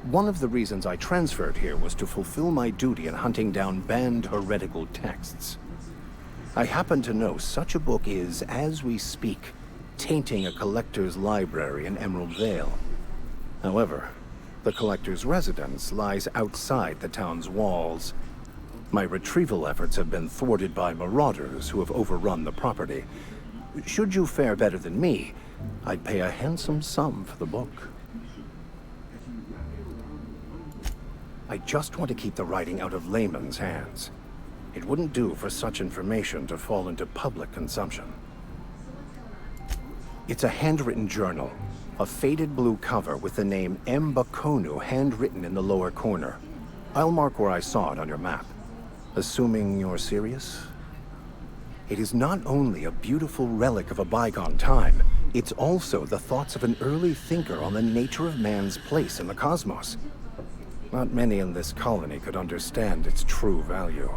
One of the reasons I transferred here was to fulfill my duty in hunting down banned heretical texts. I happen to know such a book is, as we speak, tainting a collector's library in Emerald Vale. However, the collector's residence lies outside the town's walls. My retrieval efforts have been thwarted by marauders who have overrun the property. Should you fare better than me, I'd pay a handsome sum for the book. I just want to keep the writing out of layman's hands. It wouldn't do for such information to fall into public consumption. It's a handwritten journal, a faded blue cover with the name M. Bakonu handwritten in the lower corner. I'll mark where I saw it on your map. Assuming you're serious? It is not only a beautiful relic of a bygone time, it's also the thoughts of an early thinker on the nature of man's place in the cosmos. Not many in this colony could understand its true value,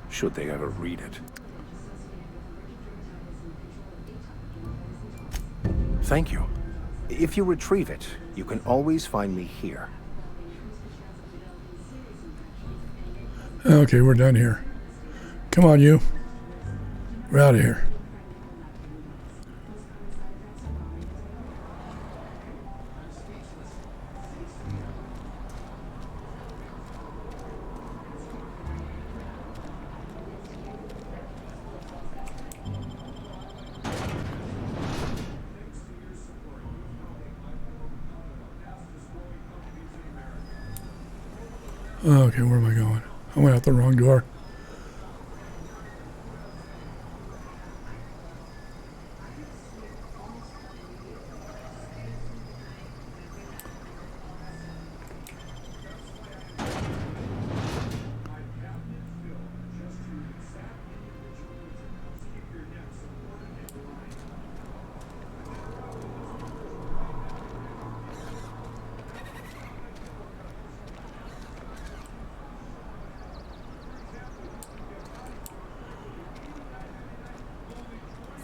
should they ever read it. Thank you. If you retrieve it, you can always find me here. Okay, we're done here. Come on, you. We're out of here. Okay, where am I going? I went out the wrong door.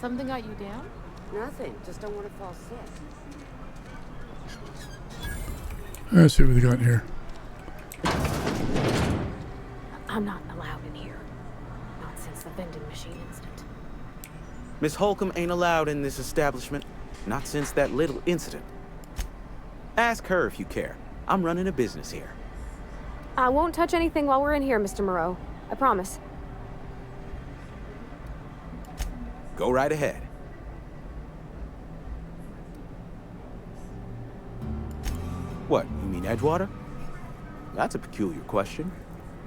Something got you down? Nothing. Just don't want to fall sick. Let's see what we got in here. I'm not allowed in here. Not since the vending machine incident. Miss Holcomb ain't allowed in this establishment. Not since that little incident. Ask her if you care. I'm running a business here. I won't touch anything while we're in here, Mr. Moreau. I promise. Go right ahead. What, you mean Edgewater? That's a peculiar question.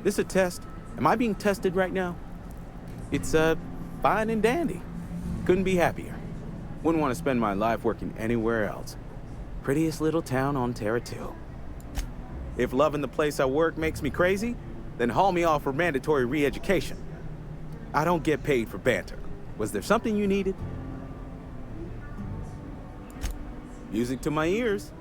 This a test? Am I being tested right now? It's, fine and dandy. Couldn't be happier. Wouldn't want to spend my life working anywhere else. Prettiest little town on Terra 2. If loving the place I work makes me crazy, then haul me off for mandatory re-education. I don't get paid for banter. Was there something you needed? Music to my ears.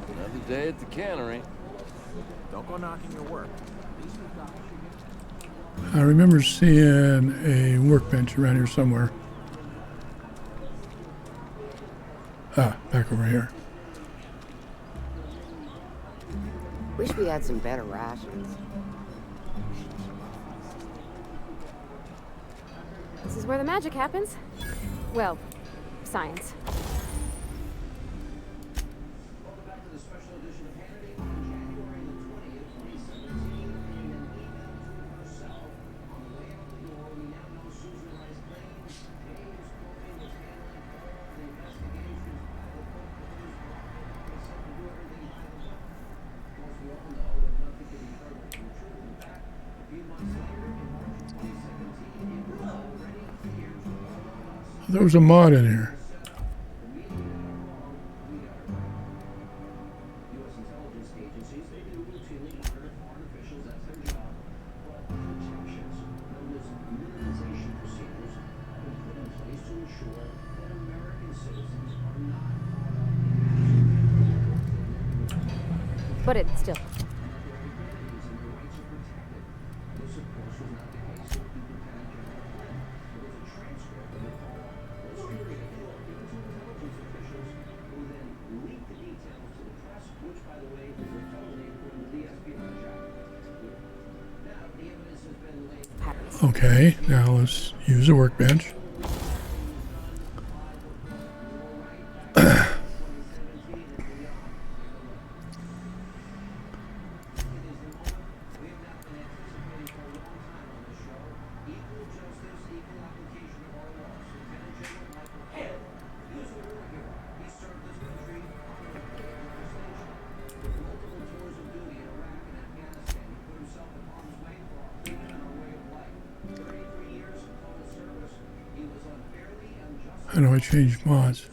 Another day at the cannery. Don't go knocking your work. I remember seeing a workbench around here somewhere. Ah, back over here. Wish we had some better rations. This is where the magic happens. Well, science. There was a mod in here. But it's still. Okay, now let's use a workbench. How do I change mods?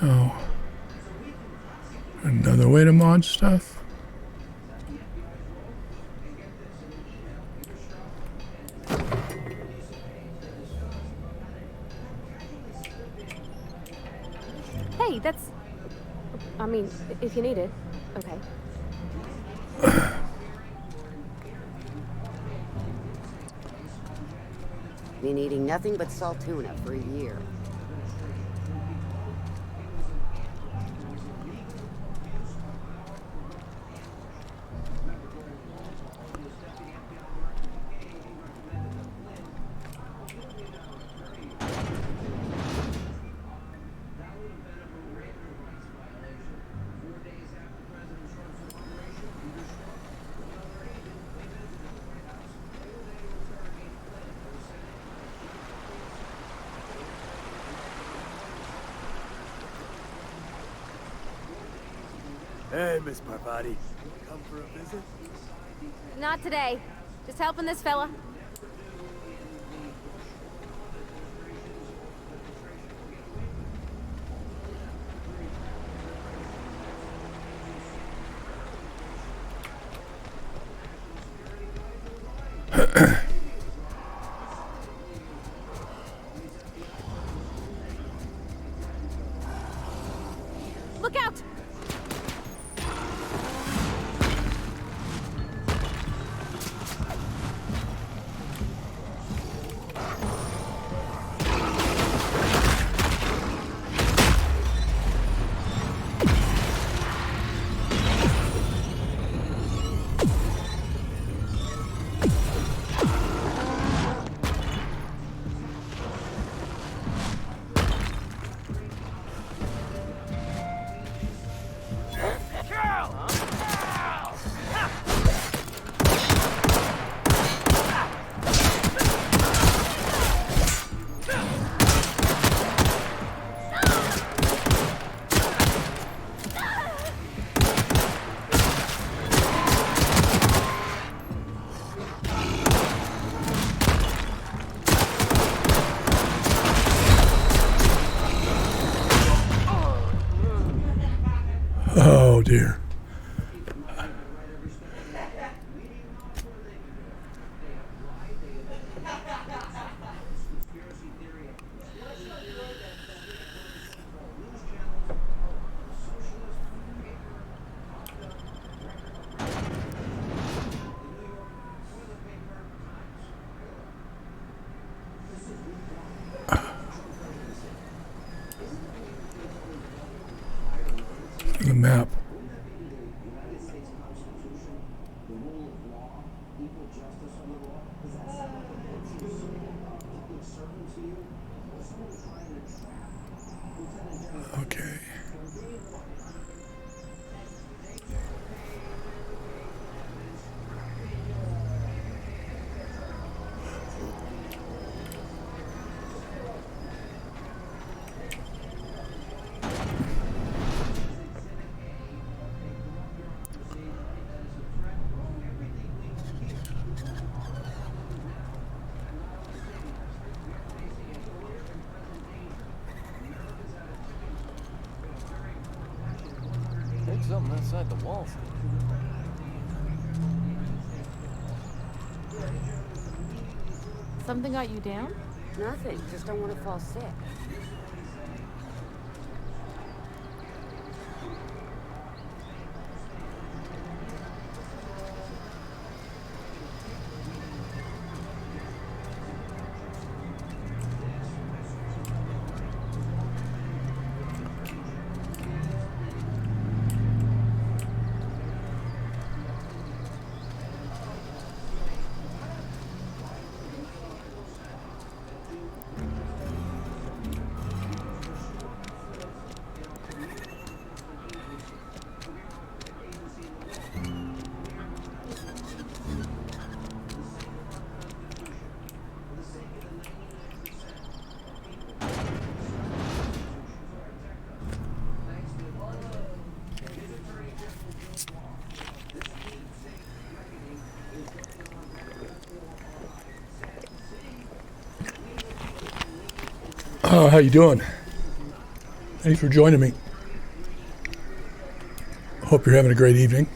Oh, another way to mod stuff? Hey, that's... I mean, if you need it. Okay. Been eating nothing but salt tuna for a year. Hey, Miss Parvati. Come for a visit? Not today. Just helping this fella. Look out! Oh dear. The map. Okay. There's something inside the walls. Something got you down? Nothing. Just don't want to fall sick. How you doing? Thanks for joining me. Hope you're having a great evening.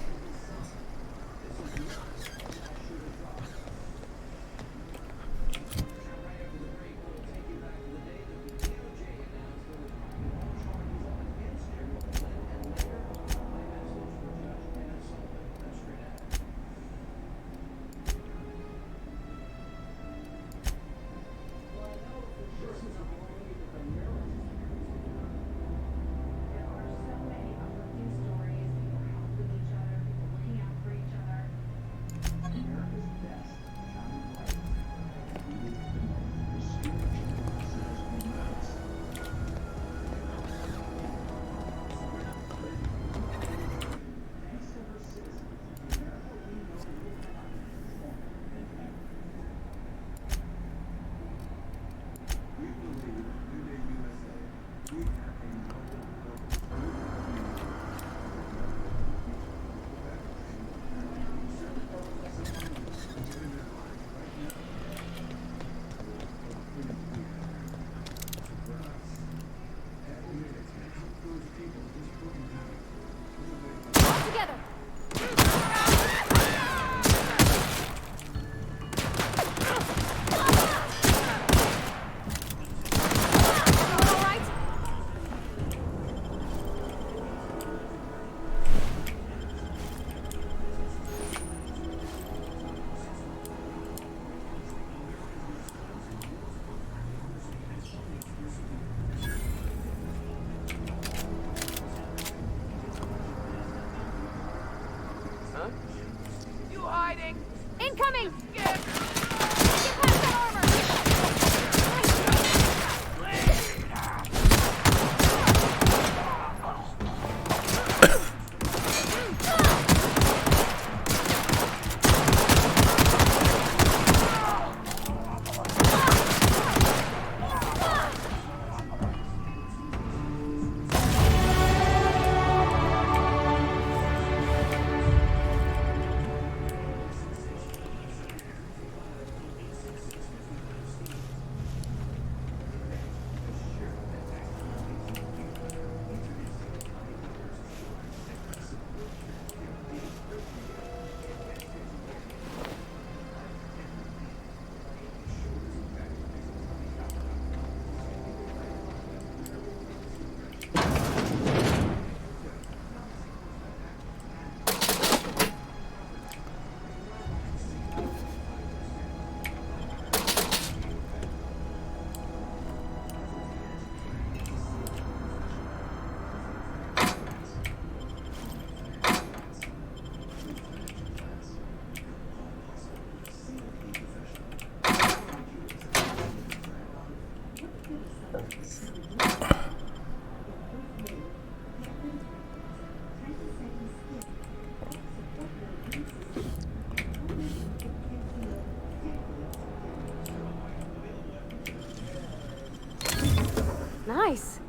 nice.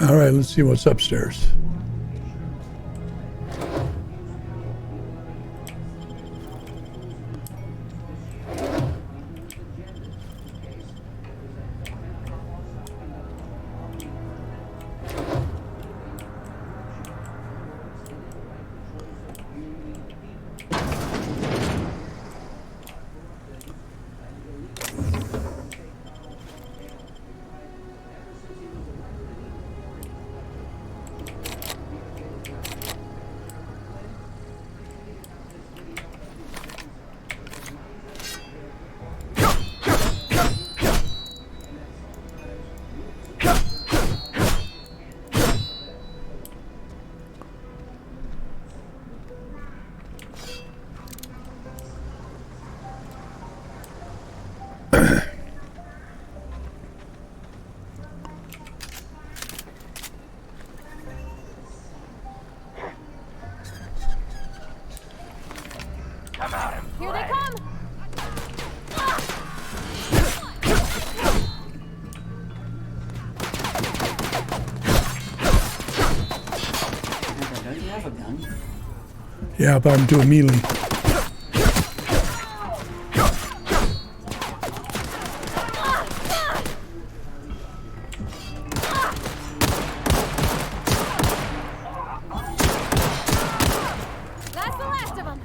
All right, let's see what's upstairs. Here they come! Don't you have a gun? Yeah, but I'm doing melee. That's the last of them!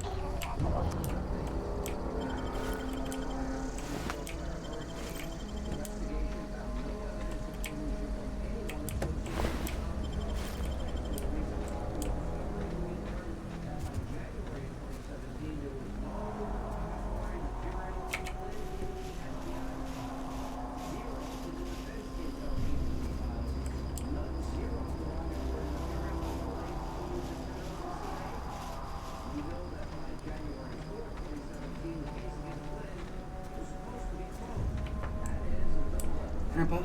Grandpa?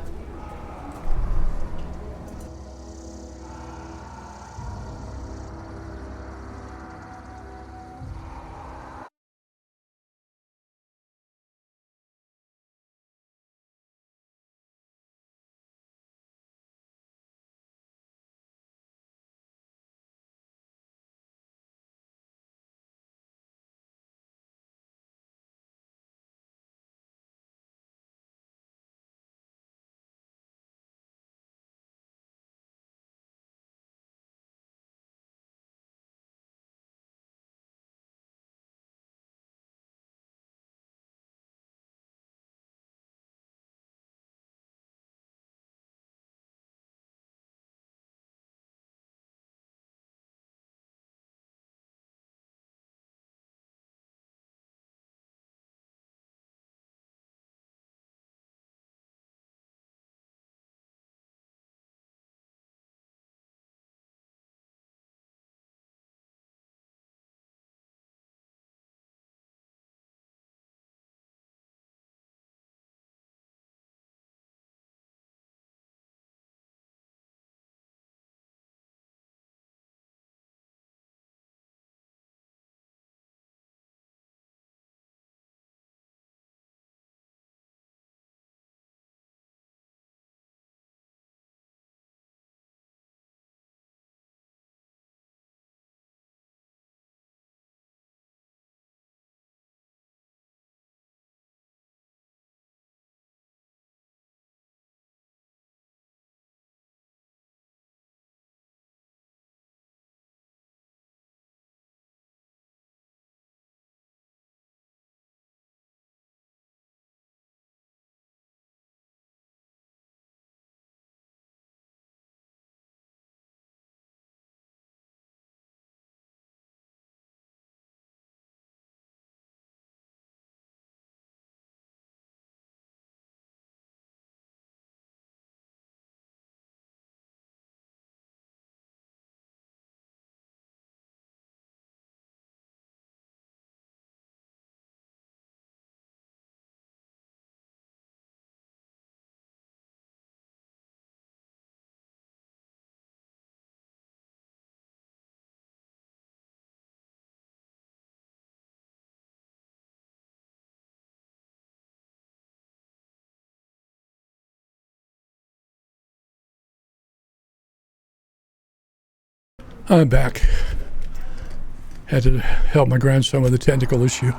I'm back. Had to help my grandson with a technical issue.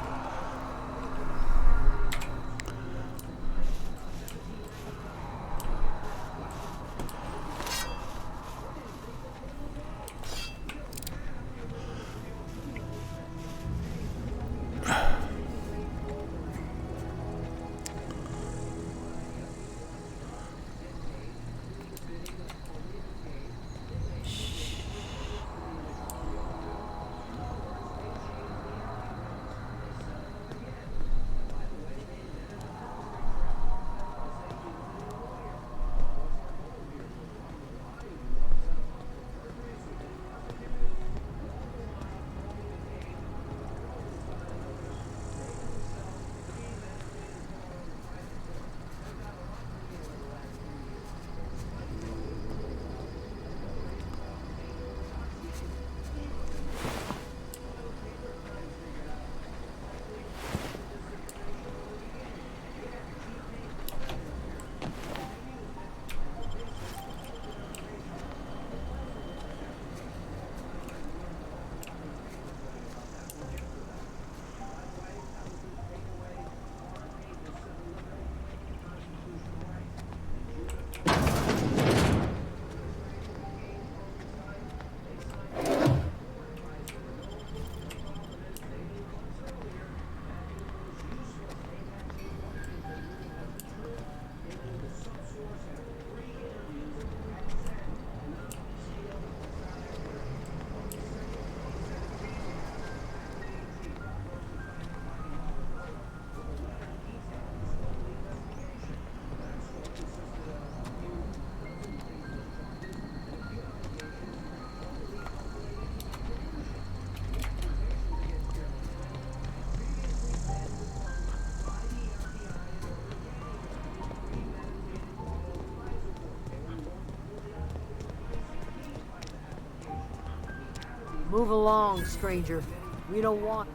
Move along, stranger. We don't want...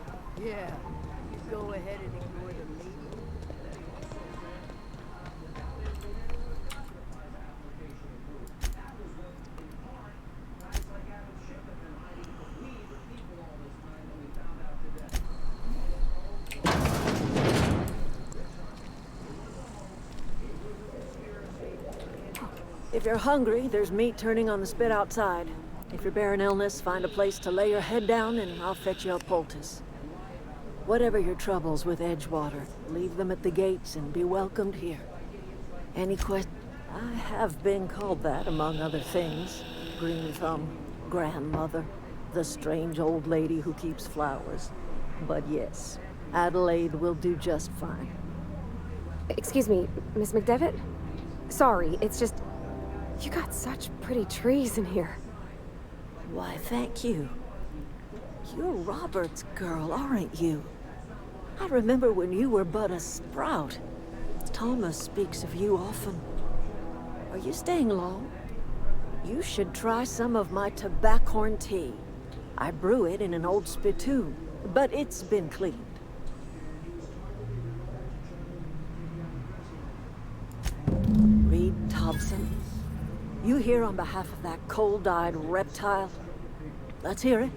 Yeah, you go ahead and ignore the meeting. If you're hungry, there's meat turning on the spit outside. If you're bearing illness, find a place to lay your head down and I'll fetch you a poultice. Whatever your troubles with Edgewater, leave them at the gates and be welcomed here. Any questions? I have been called that, among other things. Green Thumb, grandmother, the strange old lady who keeps flowers. But yes, Adelaide will do just fine. Excuse me, Miss McDevitt? Sorry, it's just... You got such pretty trees in here. Why, thank you. You're Robert's girl, aren't you? I remember when you were but a sprout. Thomas speaks of you often. Are you staying long? You should try some of my tobaccorn tea. I brew it in an old spittoon, but it's been cleaned. Reed Thompson, you here on behalf of that cold-eyed reptile? Let's hear it.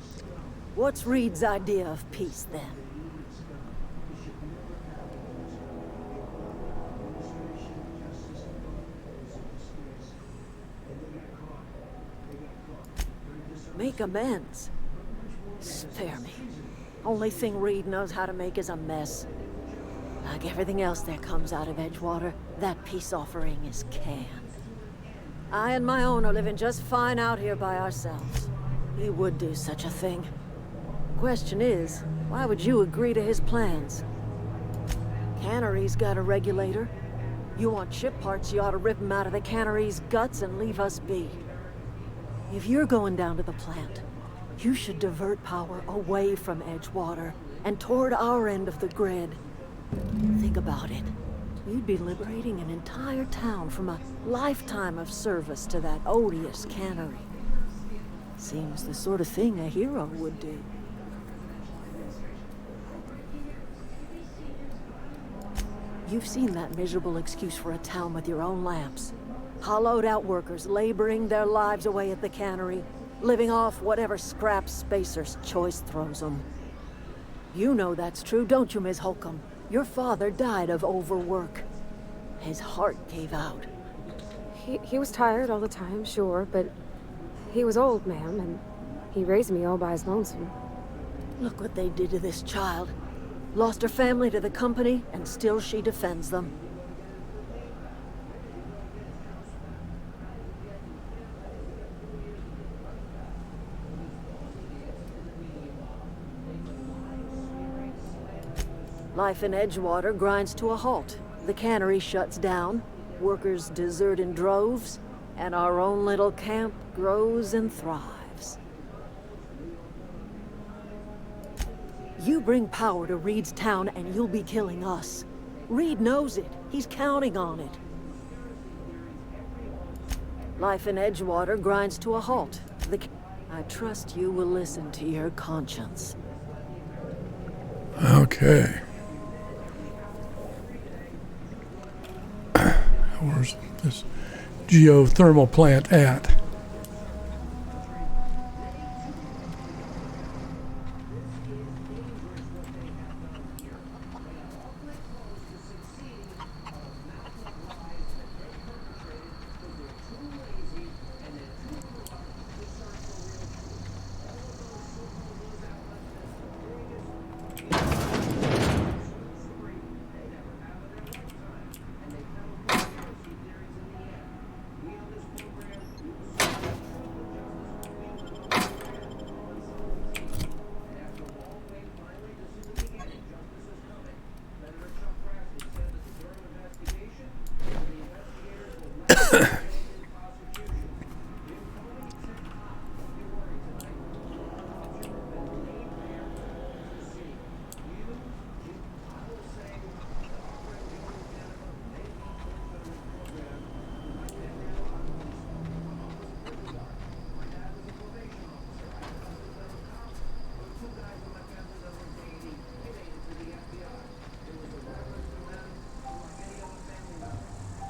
What's Reed's idea of peace, then? Make amends. Spare me. Only thing Reed knows how to make is a mess. Like everything else that comes out of Edgewater, that peace offering is canned. I and my own are living just fine out here by ourselves. He would do such a thing. Question is, why would you agree to his plans? Cannery's got a regulator. You want ship parts, you ought to rip them out of the cannery's guts and leave us be. If you're going down to the plant, you should divert power away from Edgewater and toward our end of the grid. Think about it. You'd be liberating an entire town from a lifetime of service to that odious cannery. Seems the sort of thing a hero would do. You've seen that miserable excuse for a town with your own lamps. Hollowed out workers laboring their lives away at the cannery. living off whatever scrap Spacer's Choice throws them. You know that's true, don't you, Miss Holcomb? Your father died of overwork. His heart gave out. He was tired all the time, sure, but he was old, ma'am, and he raised me all by his lonesome. Look what they did to this child. Lost her family to the company, and still she defends them. Life in Edgewater grinds to a halt. The cannery shuts down, workers desert in droves, and our own little camp grows and thrives. You bring power to Reed's town and you'll be killing us. Reed knows it. He's counting on it. Life in Edgewater grinds to a halt. I trust you will listen to your conscience. Okay. Where's this geothermal plant at?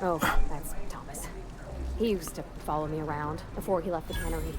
Oh, that's Thomas. He used to follow me around before he left the cannery.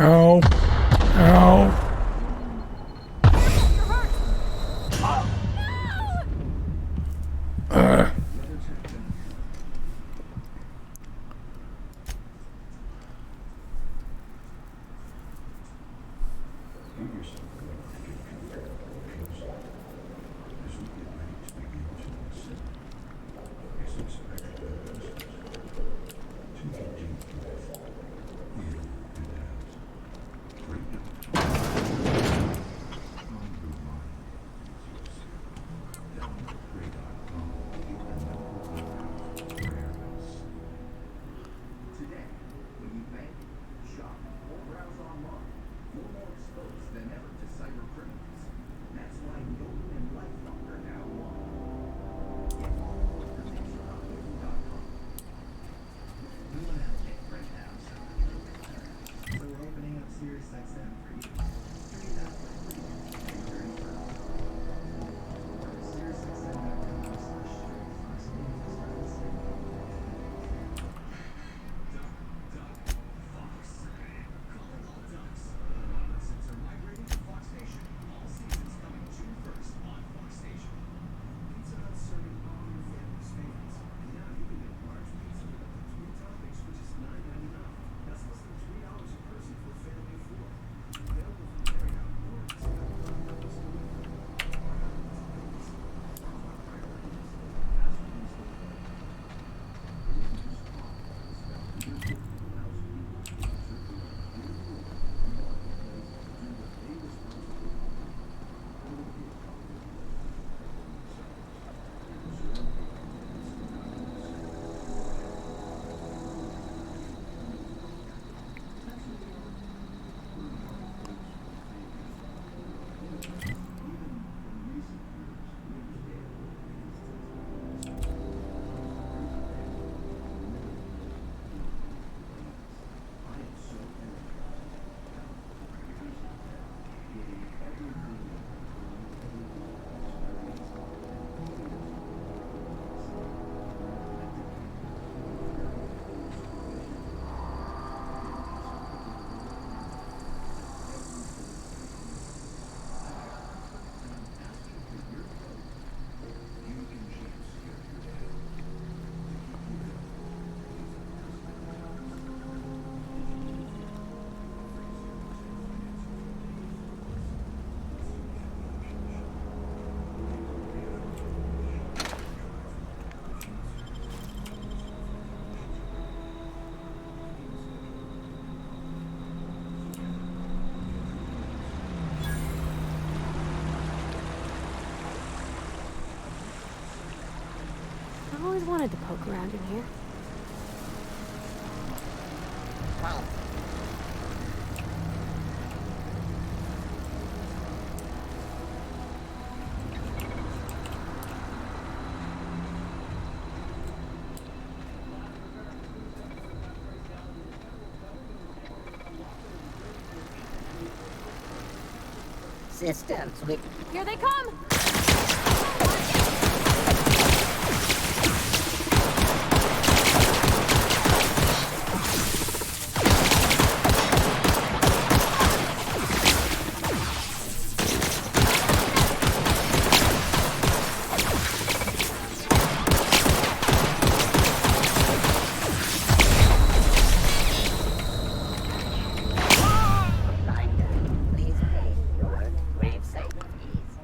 Ow. Ow. wanted to poke around in here. Systems, we... Here they come! Please pay your gravesite fees.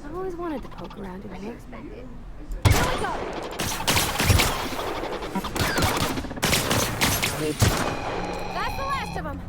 I've always wanted to poke around in here. That's the last of them.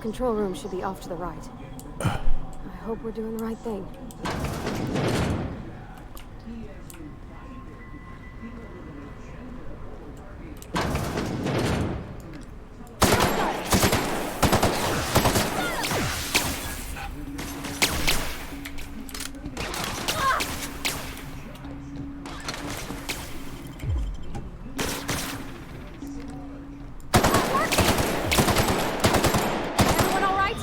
control room should be off to the right. I hope we're doing the right thing. Everyone all right?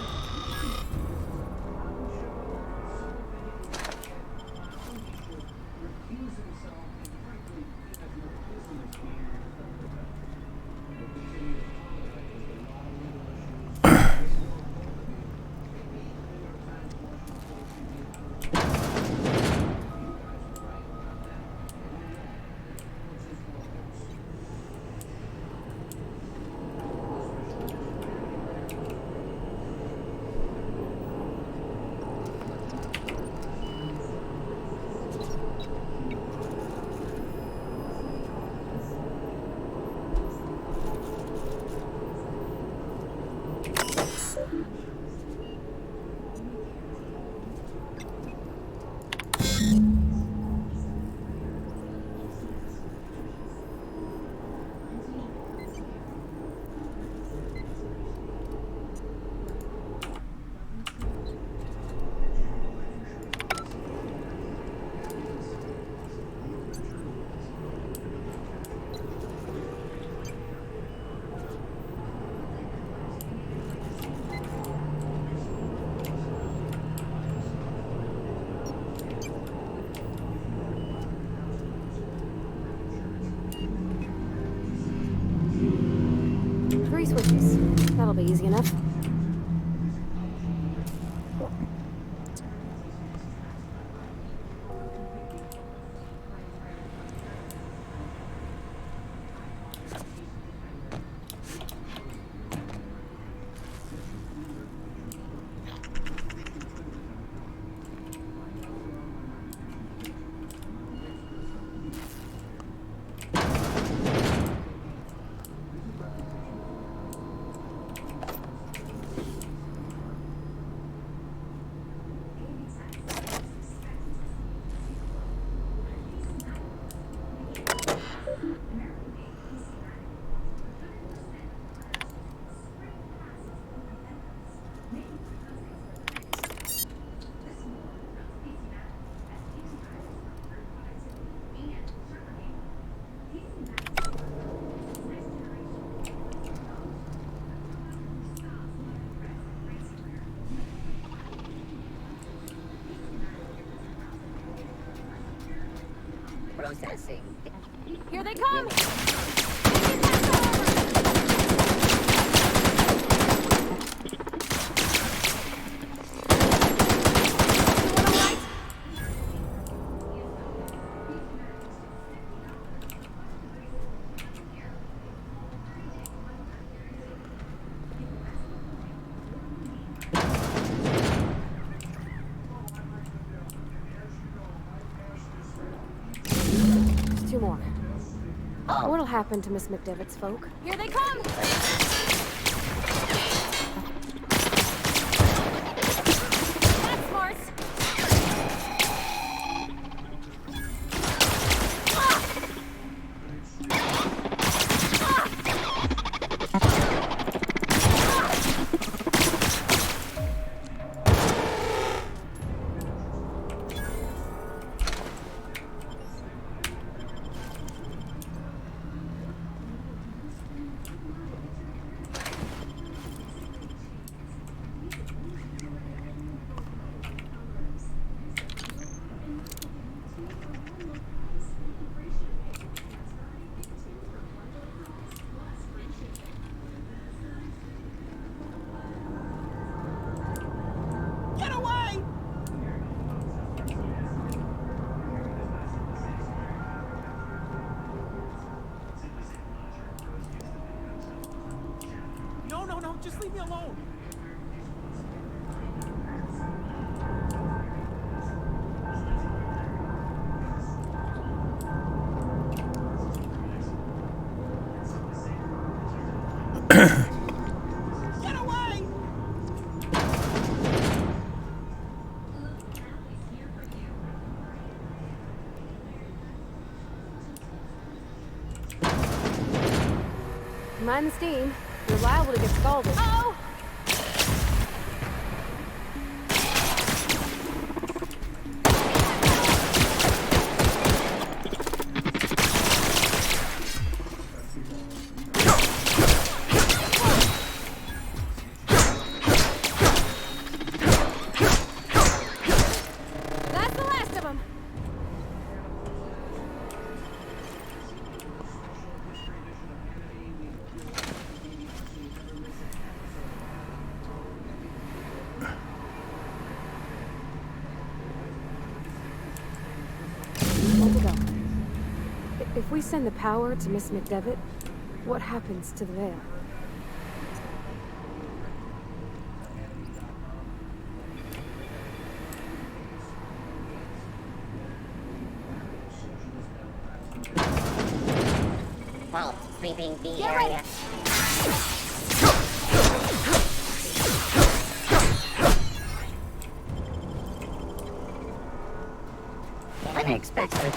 Three switches. That'll be easy enough. Processing. Here they come! Two more. What'll happen to Miss McDevitt's folk? Here they come! That's smart! mind the steam. You're liable to get scalded. Oh! That's the last of them. Let it go. If we send the power to Miss McDevitt, what happens to the veil? Vault sweeping the area. Unexpected.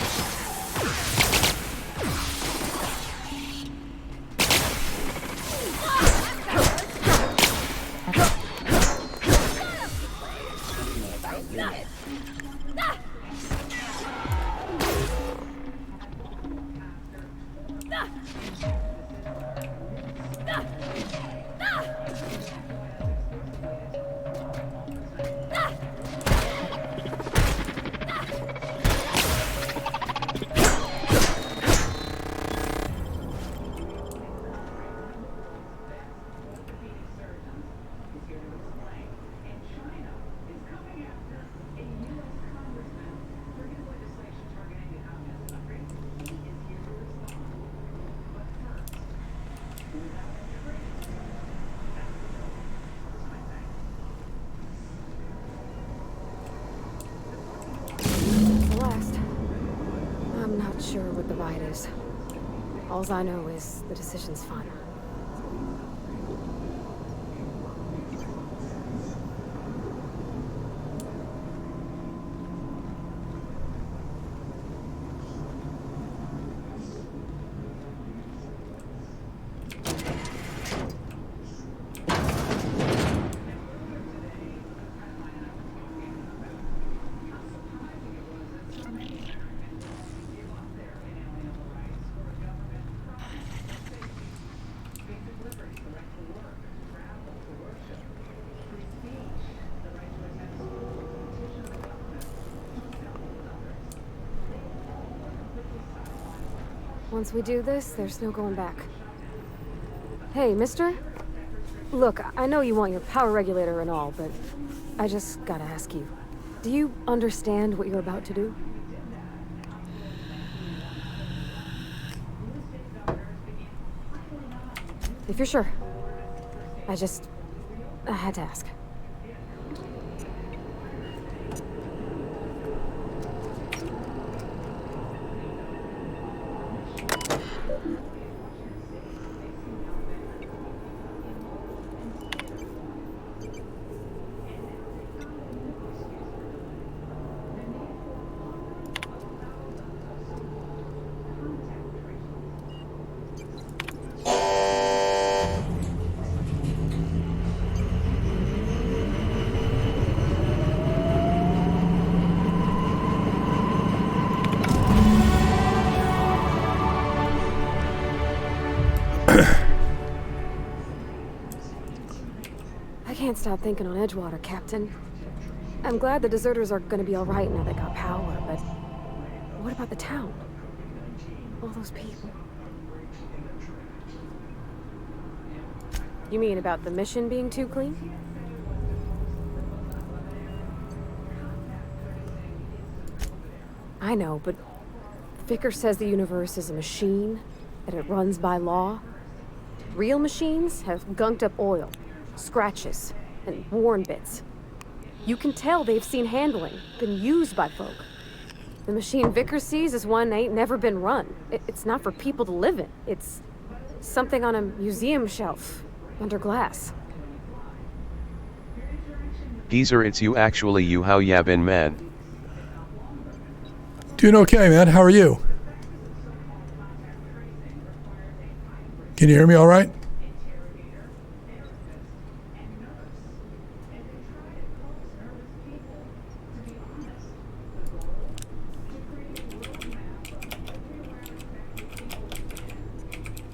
The last. I'm not sure what the ride is. All I know is the decision's final. Once we do this, there's no going back. Hey, mister? Look, I know you want your power regulator and all, but I just gotta ask you. Do you understand what you're about to do? If you're sure. I had to ask. I can't stop thinking on Edgewater, Captain. I'm glad the deserters are gonna be all right now they got power, but what about the town? All those people. You mean about the mission being too clean? I know, but Vicker says the universe is a machine, that it runs by law. Real machines have gunked up oil, scratches, and worn bits. You can tell they've seen handling, been used by folk. The machine Vicker sees is one ain't never been run. It's not for people to live in. It's something on a museum shelf, under glass. Geezer, it's you actually. You, how ya been, man? Doing okay, man. How are you? Can you hear me all right?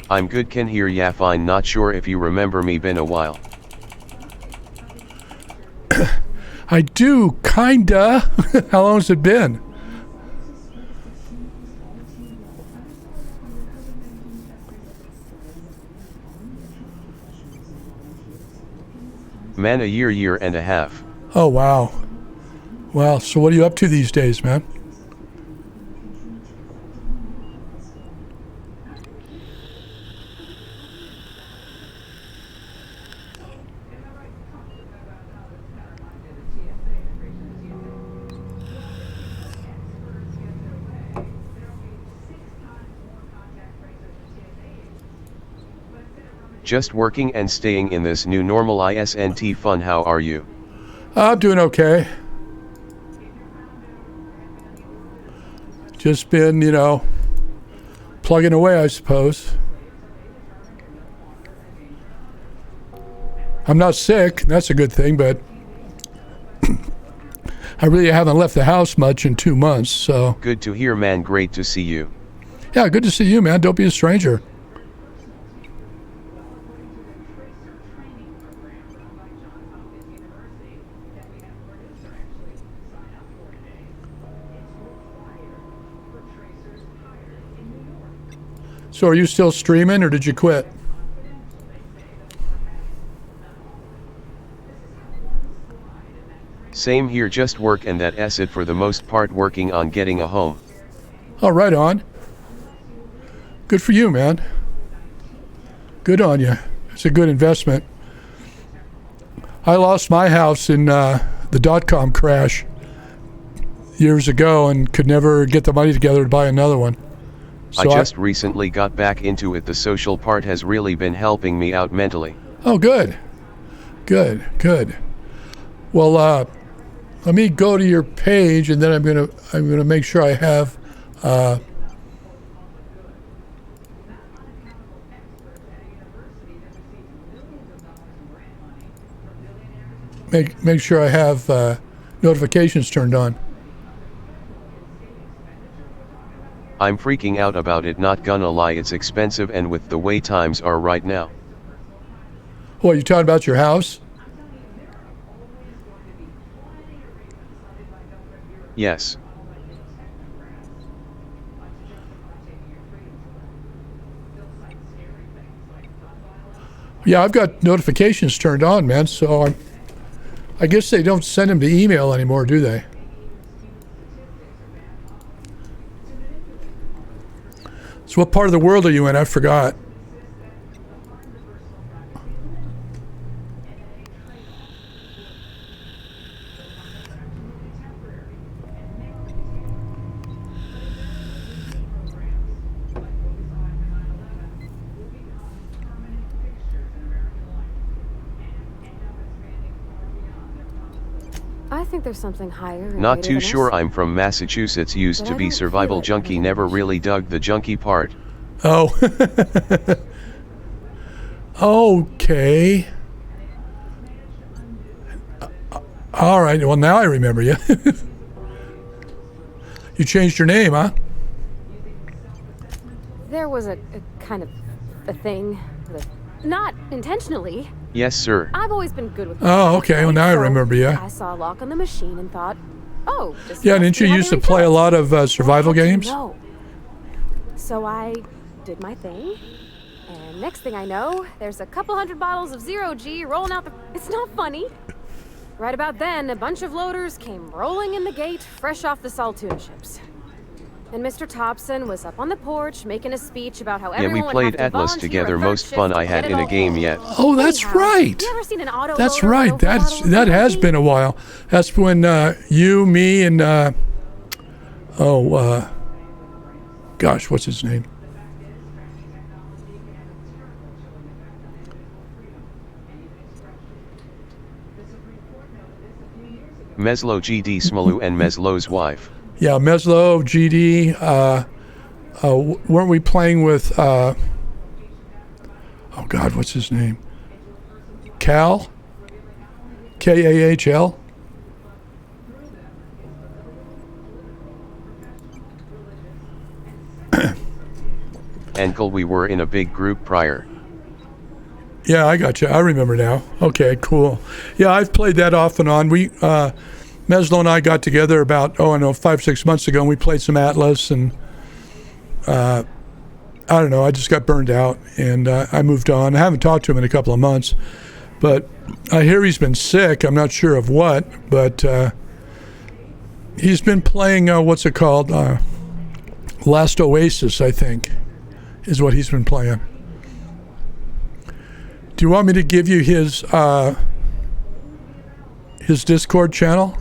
I'm good, can hear ya fine, not sure if you remember me, been a while. I do, kinda. How long has it been? Man, a year and a half. Oh, wow. Wow, so what are you up to these days, man? Just working and staying in this new normal isn't fun. How are you? I'm doing okay. Just been, plugging away, I suppose. I'm not sick, that's a good thing, but I really haven't left the house much in 2 months, so. Good to hear, man, great to see you. Yeah, good to see you, man. Don't be a stranger. So are you still streaming or did you quit? Same here, just work and that's it for the most part, working on getting a home. Oh, right on. Good for you, man. Good on you. It's a good investment. I lost my house in the dot-com crash years ago and could never get the money together to buy another one. So I just recently got back into it. The social part has really been helping me out mentally. Oh, good. Good. Well, let me go to your page, and then I'm gonna make sure I have make sure I have notifications turned on. I'm freaking out about it, not gonna lie, it's expensive, and with the way times are right now. What, you talking about your house? Yes. Yeah, I've got notifications turned on, man, so I guess they don't send them to email anymore, do they? So what part of the world are you in? I forgot. I think there's something higher. and Not greater too than sure. us. I'm from Massachusetts, used But to I be don't feel survival it junkie, having never an really dug the junkie part. Oh. Okay. All right. Well, now I remember you. You changed your name, huh? There was a kind of a thing. Not intentionally. Yes, sir. I've always been good with Oh, okay. Well, now I remember you. I saw a lock on the machine and thought, oh, this Yeah, must didn't be you how used they to play a refill. lot of survival How'd you games? know? So I did my thing, and next thing I know, there's a couple hundred bottles of Zero G rolling out the... It's not funny. Right about then, a bunch of loaders came rolling in the gate, fresh off the Saltuna ships. And Mr. Thompson was up on the porch making a speech about how Yeah, we everyone would played have to Atlas volunteer together, a third most shift fun to I get had it in a all game in. yet. Oh, that's Anyhow, right. You ever seen an auto That's loader right. with a bottle of That has Zero G? been a while. That's when you, me, and gosh, what's his name? Meslo GD Smalu and Meslow's wife. Yeah, Meslo, GD. Weren't we playing with? Oh God, what's his name? Cal. Kahl. Uncle, we were in a big group prior. Yeah, I got you. I remember now. Okay, cool. Yeah, I've played that off and on. We, Meslo and I got together about, 5-6 months ago, and we played some Atlas, and I don't know, I just got burned out, and I moved on. I haven't talked to him in a couple of months, but I hear he's been sick. I'm not sure of what, but he's been playing, what's it called? Last Oasis, I think, is what he's been playing. Do you want me to give you his Discord channel?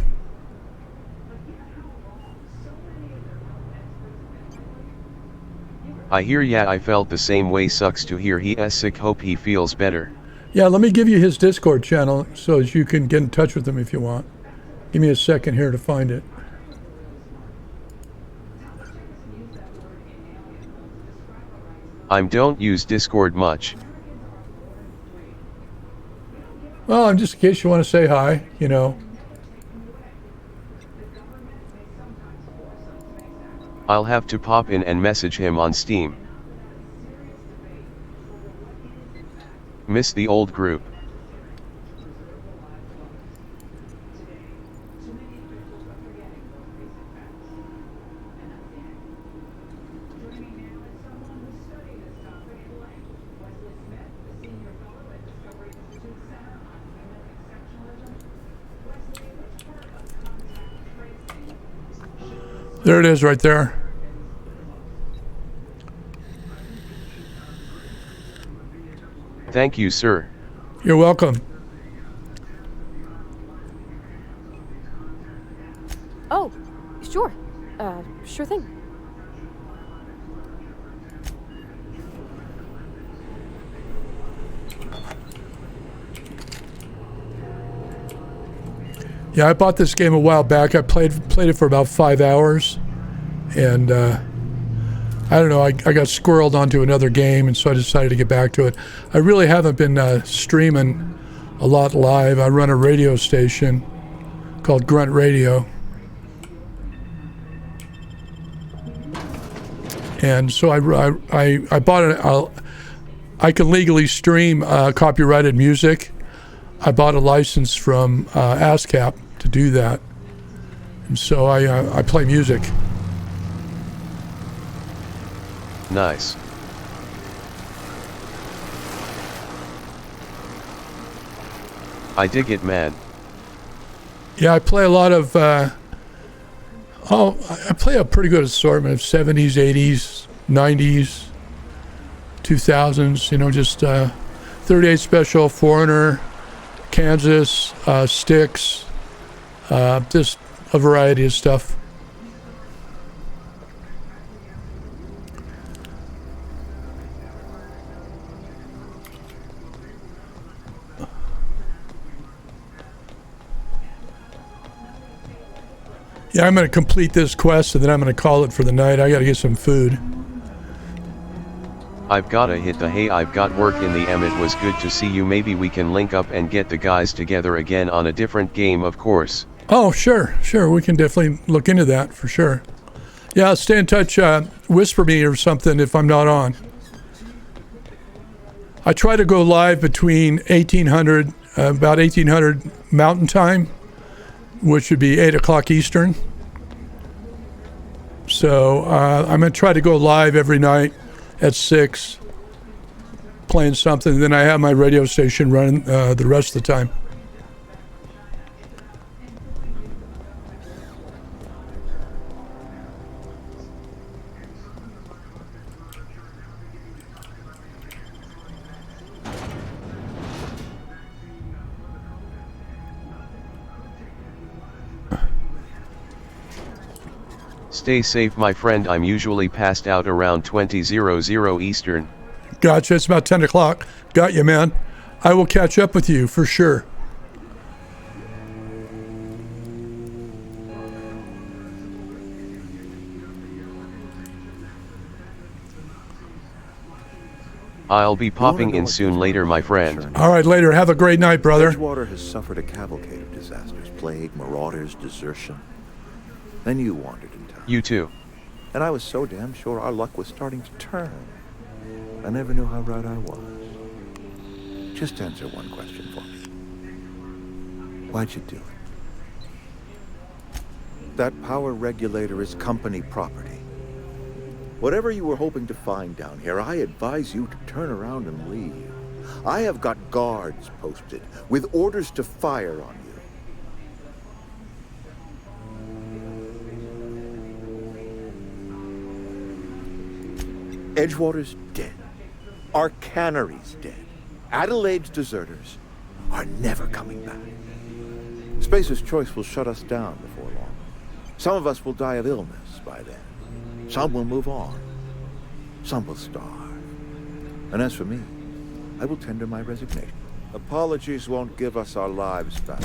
I hear ya, I felt the same way, sucks to hear he is sick, hope he feels better. Yeah, let me give you his Discord channel so that you can get in touch with him if you want. Give me a second here to find it. Don't use Discord much. Well, just in case you want to say hi, I'll have to pop in and message him on Steam. Miss the old group. There it is right there. Thank you, sir. You're welcome. Oh, sure. Sure thing. Yeah, I bought this game a while back. I played it for about 5 hours, and I don't know, I got squirreled onto another game, and so I decided to get back to it. I really haven't been streaming a lot live. I run a radio station called Grunt Radio, and so I bought it. I can legally stream copyrighted music. I bought a license from ASCAP to do that, and so I play music. Nice. I dig it, man. Yeah, I play a lot of, I play a pretty good assortment of 70s, 80s, 90s, 2000s, just 38 Special, Foreigner, Kansas, Styx, just a variety of stuff. Yeah, I'm going to complete this quest and then I'm going to call it for the night. I got to get some food. I've gotta hit the hay, I've got work in the it was good to see you. Maybe we can link up and get the guys together again on a different game, of course. Oh, sure. We can definitely look into that for sure. Yeah, stay in touch. Whisper me or something if I'm not on. I try to go live between about 1800 Mountain Time, which would be 8 o'clock Eastern. So I'm going to try to go live every night at 6, playing something. Then I have my radio station running the rest of the time. Stay safe, my friend. I'm usually passed out around 20:00 Eastern. Gotcha. It's about 10 o'clock. Got you, man. I will catch up with you for sure. I'll be popping in soon later, my friend. All right, later. Have a great night, brother. Edgewater has suffered a cavalcade of disasters, plague, marauders, desertion. Then you wandered in town. You too. And I was so damn sure our luck was starting to turn. I never knew how right I was. Just answer one question for me. Why'd you do it? That power regulator is company property. Whatever you were hoping to find down here, I advise you to turn around and leave. I have got guards posted with orders to fire on you. Edgewater's dead. Our cannery's dead. Adelaide's deserters are never coming back. Spacer's Choice will shut us down before long. Some of us will die of illness by then. Some will move on. Some will starve. And as for me, I will tender my resignation. Apologies won't give us our lives back.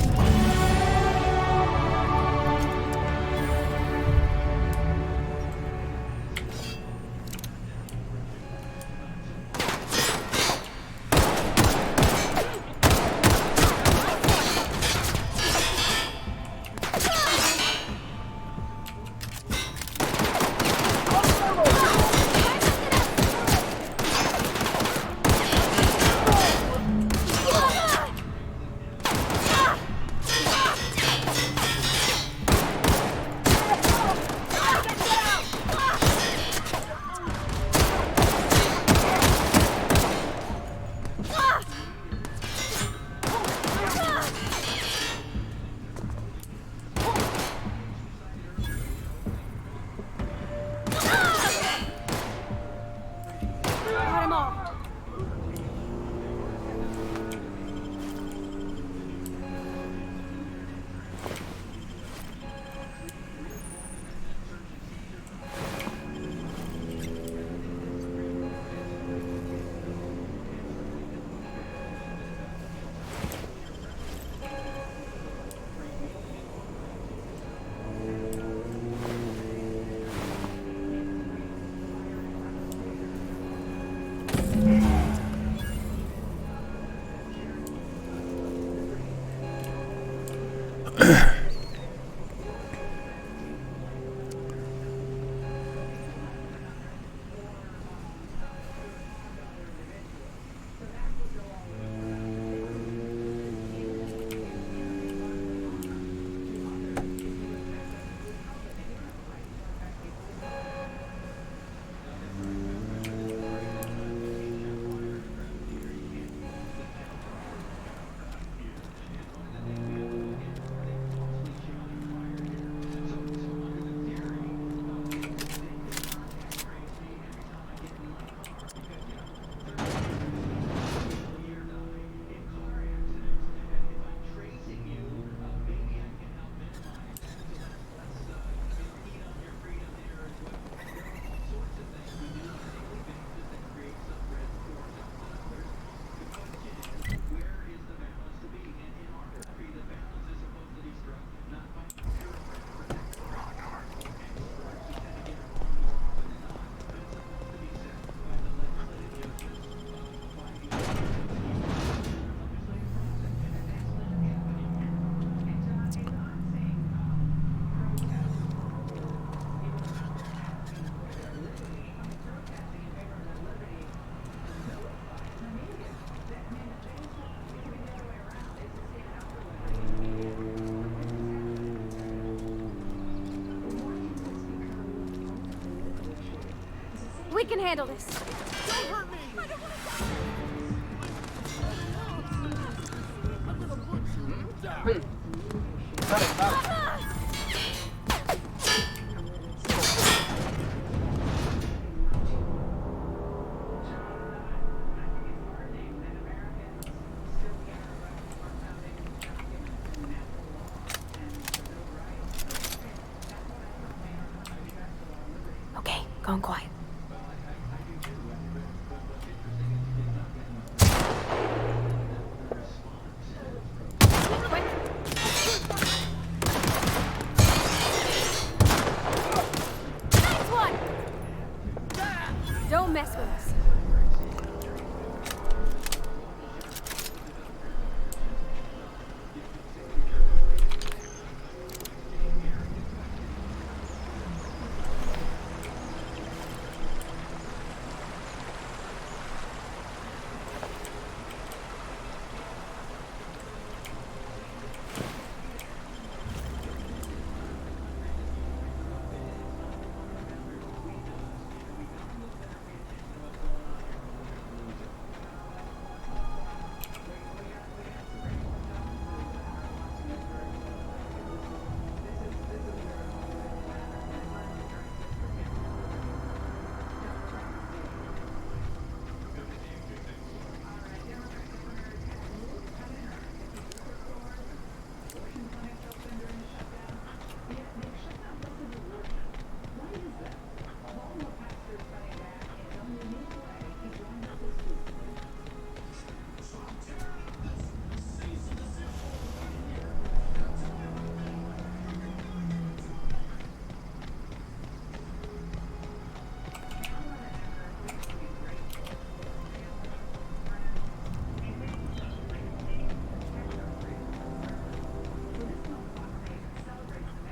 We can handle this. Don't hurt me! I don't want Okay, going quiet. Don't mess with us.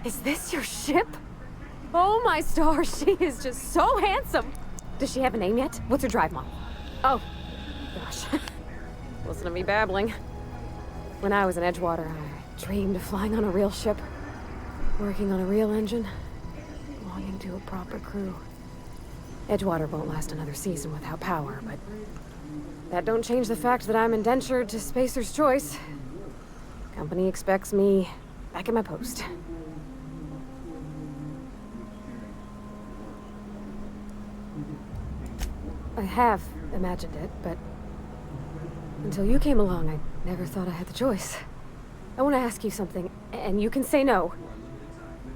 Is this your ship? Oh my stars, she is just so handsome. Does she have a name yet? What's her drive model? Oh, gosh. Listen to me babbling. When I was in Edgewater, I dreamed of flying on a real ship, working on a real engine, belonging to a proper crew. Edgewater won't last another season without power, but that don't change the fact that I'm indentured to Spacer's Choice. Company expects me back at my post. I have imagined it, but until you came along, I never thought I had the choice. I want to ask you something, and you can say no.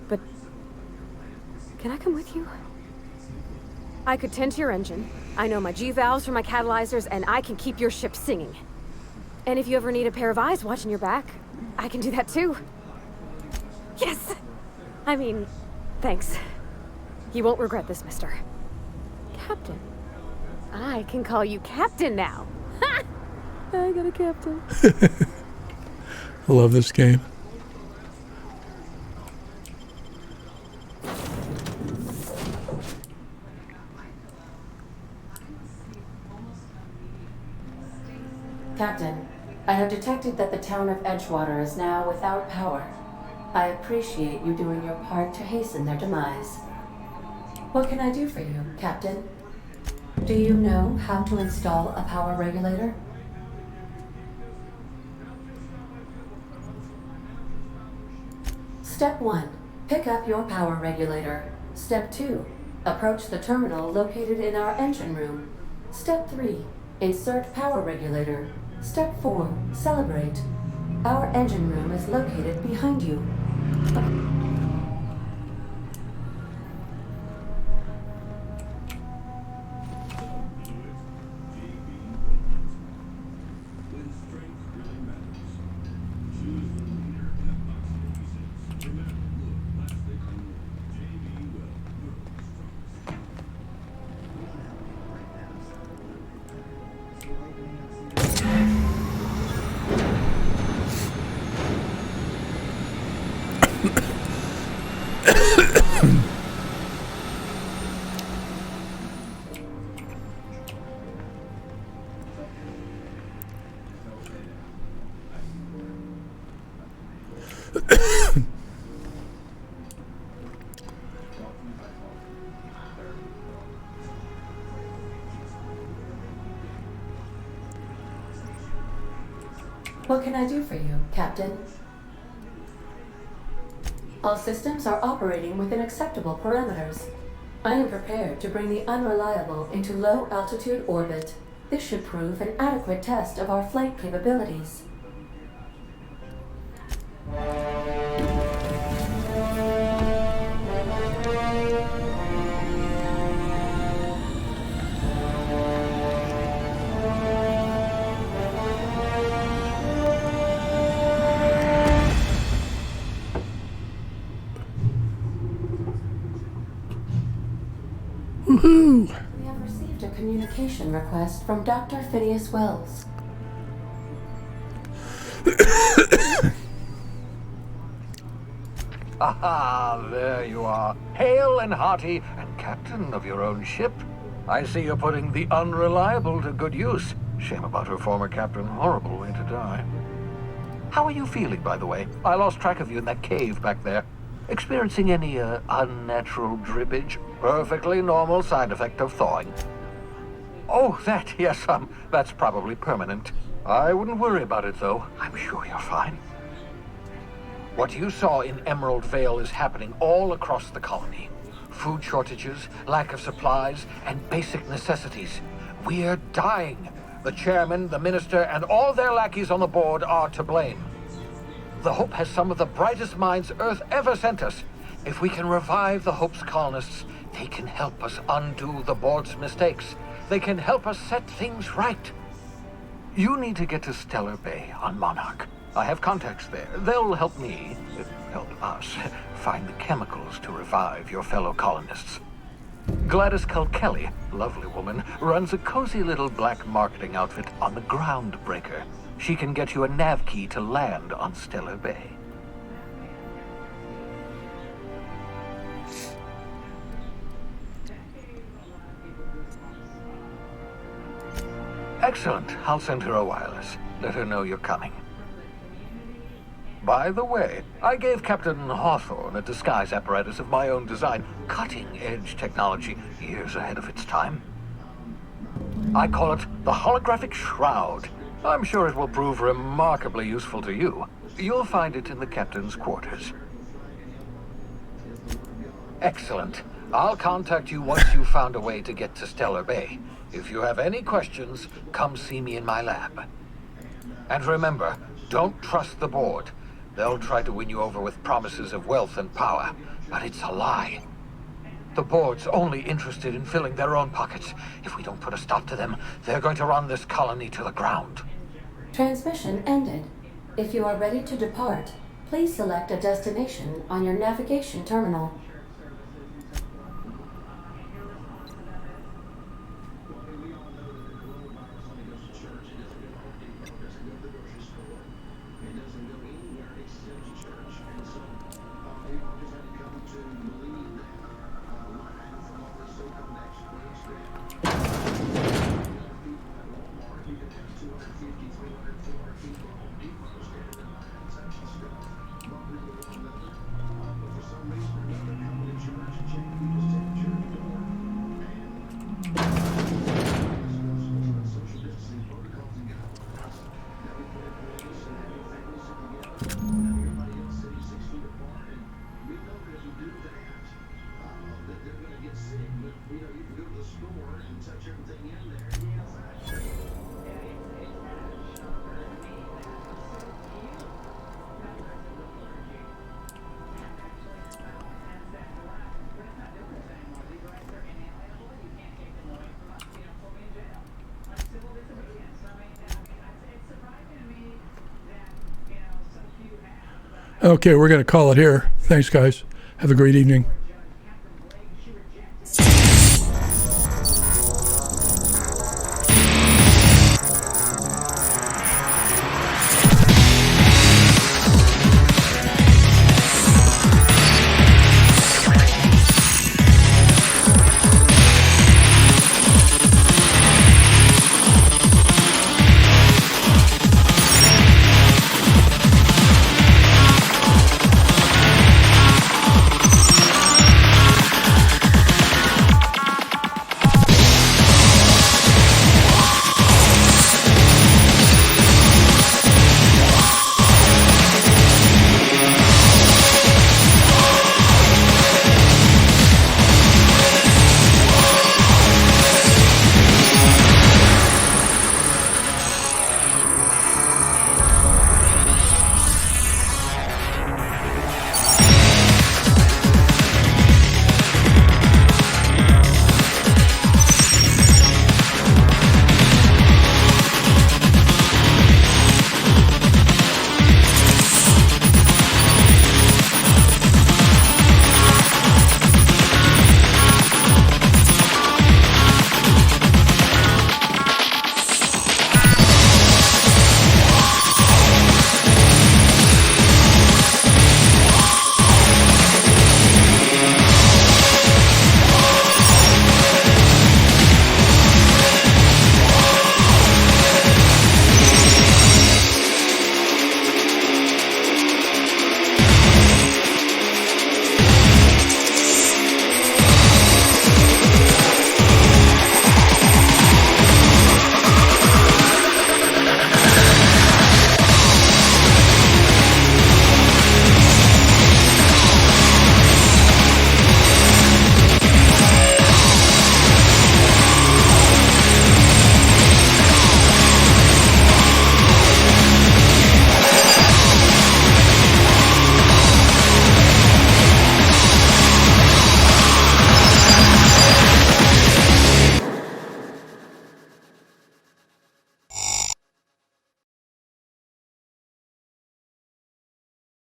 But can I come with you? I could tend to your engine. I know my G-valves for my catalyzers, and I can keep your ship singing. And if you ever need a pair of eyes watching your back, I can do that too. Yes! I mean, thanks. You won't regret this, mister. Captain. I can call you Captain now. Ha! I got a captain. I love this game. Captain, I have detected that the town of Edgewater is now without power. I appreciate you doing your part to hasten their demise. What can I do for you, Captain? Do you know how to install a power regulator? Step 1. Pick up your power regulator. Step 2. Approach the terminal located in our engine room. Step 3. Insert power regulator. Step 4. Celebrate. Our engine room is located behind you. What can I do for you, Captain? All systems are operating within acceptable parameters. I am prepared to bring the unreliable into low-altitude orbit. This should prove an adequate test of our flight capabilities. Woohoo! We have received a communication request from Dr. Phineas Wells. Aha, there you are. Hale and hearty, and captain of your own ship. I see you're putting the unreliable to good use. Shame about her former captain. Horrible way to die. How are you feeling, by the way? I lost track of you in that cave back there. Experiencing any, unnatural drippage? Perfectly normal side effect of thawing. Oh, that, yes, that's probably permanent. I wouldn't worry about it, though. I'm sure you're fine. What you saw in Emerald Vale is happening all across the colony. Food shortages, lack of supplies, and basic necessities. We're dying. The chairman, the minister, and all their lackeys on the board are to blame. The Hope has some of the brightest minds Earth ever sent us. If we can revive the Hope's colonists, they can help us undo the board's mistakes. They can help us set things right. You need to get to Stellar Bay on Monarch. I have contacts there. They'll help me, help us, find the chemicals to revive your fellow colonists. Gladys Kelly, lovely woman, runs a cozy little black marketing outfit on the Groundbreaker. She can get you a nav key to land on Stellar Bay. Excellent. I'll send her a wireless. Let her know you're coming. By the way, I gave Captain Hawthorne a disguise apparatus of my own design. Cutting-edge technology, years ahead of its time. I call it the holographic shroud. I'm sure it will prove remarkably useful to you. You'll find it in the captain's quarters. Excellent. I'll contact you once you've found a way to get to Stellar Bay. If you have any questions, come see me in my lab. And remember, don't trust the board. They'll try to win you over with promises of wealth and power, but it's a lie. The board's only interested in filling their own pockets. If we don't put a stop to them, they're going to run this colony to the ground. Transmission ended. If you are ready to depart, please select a destination on your navigation terminal. Okay, we're going to call it here. Thanks, guys. Have a great evening.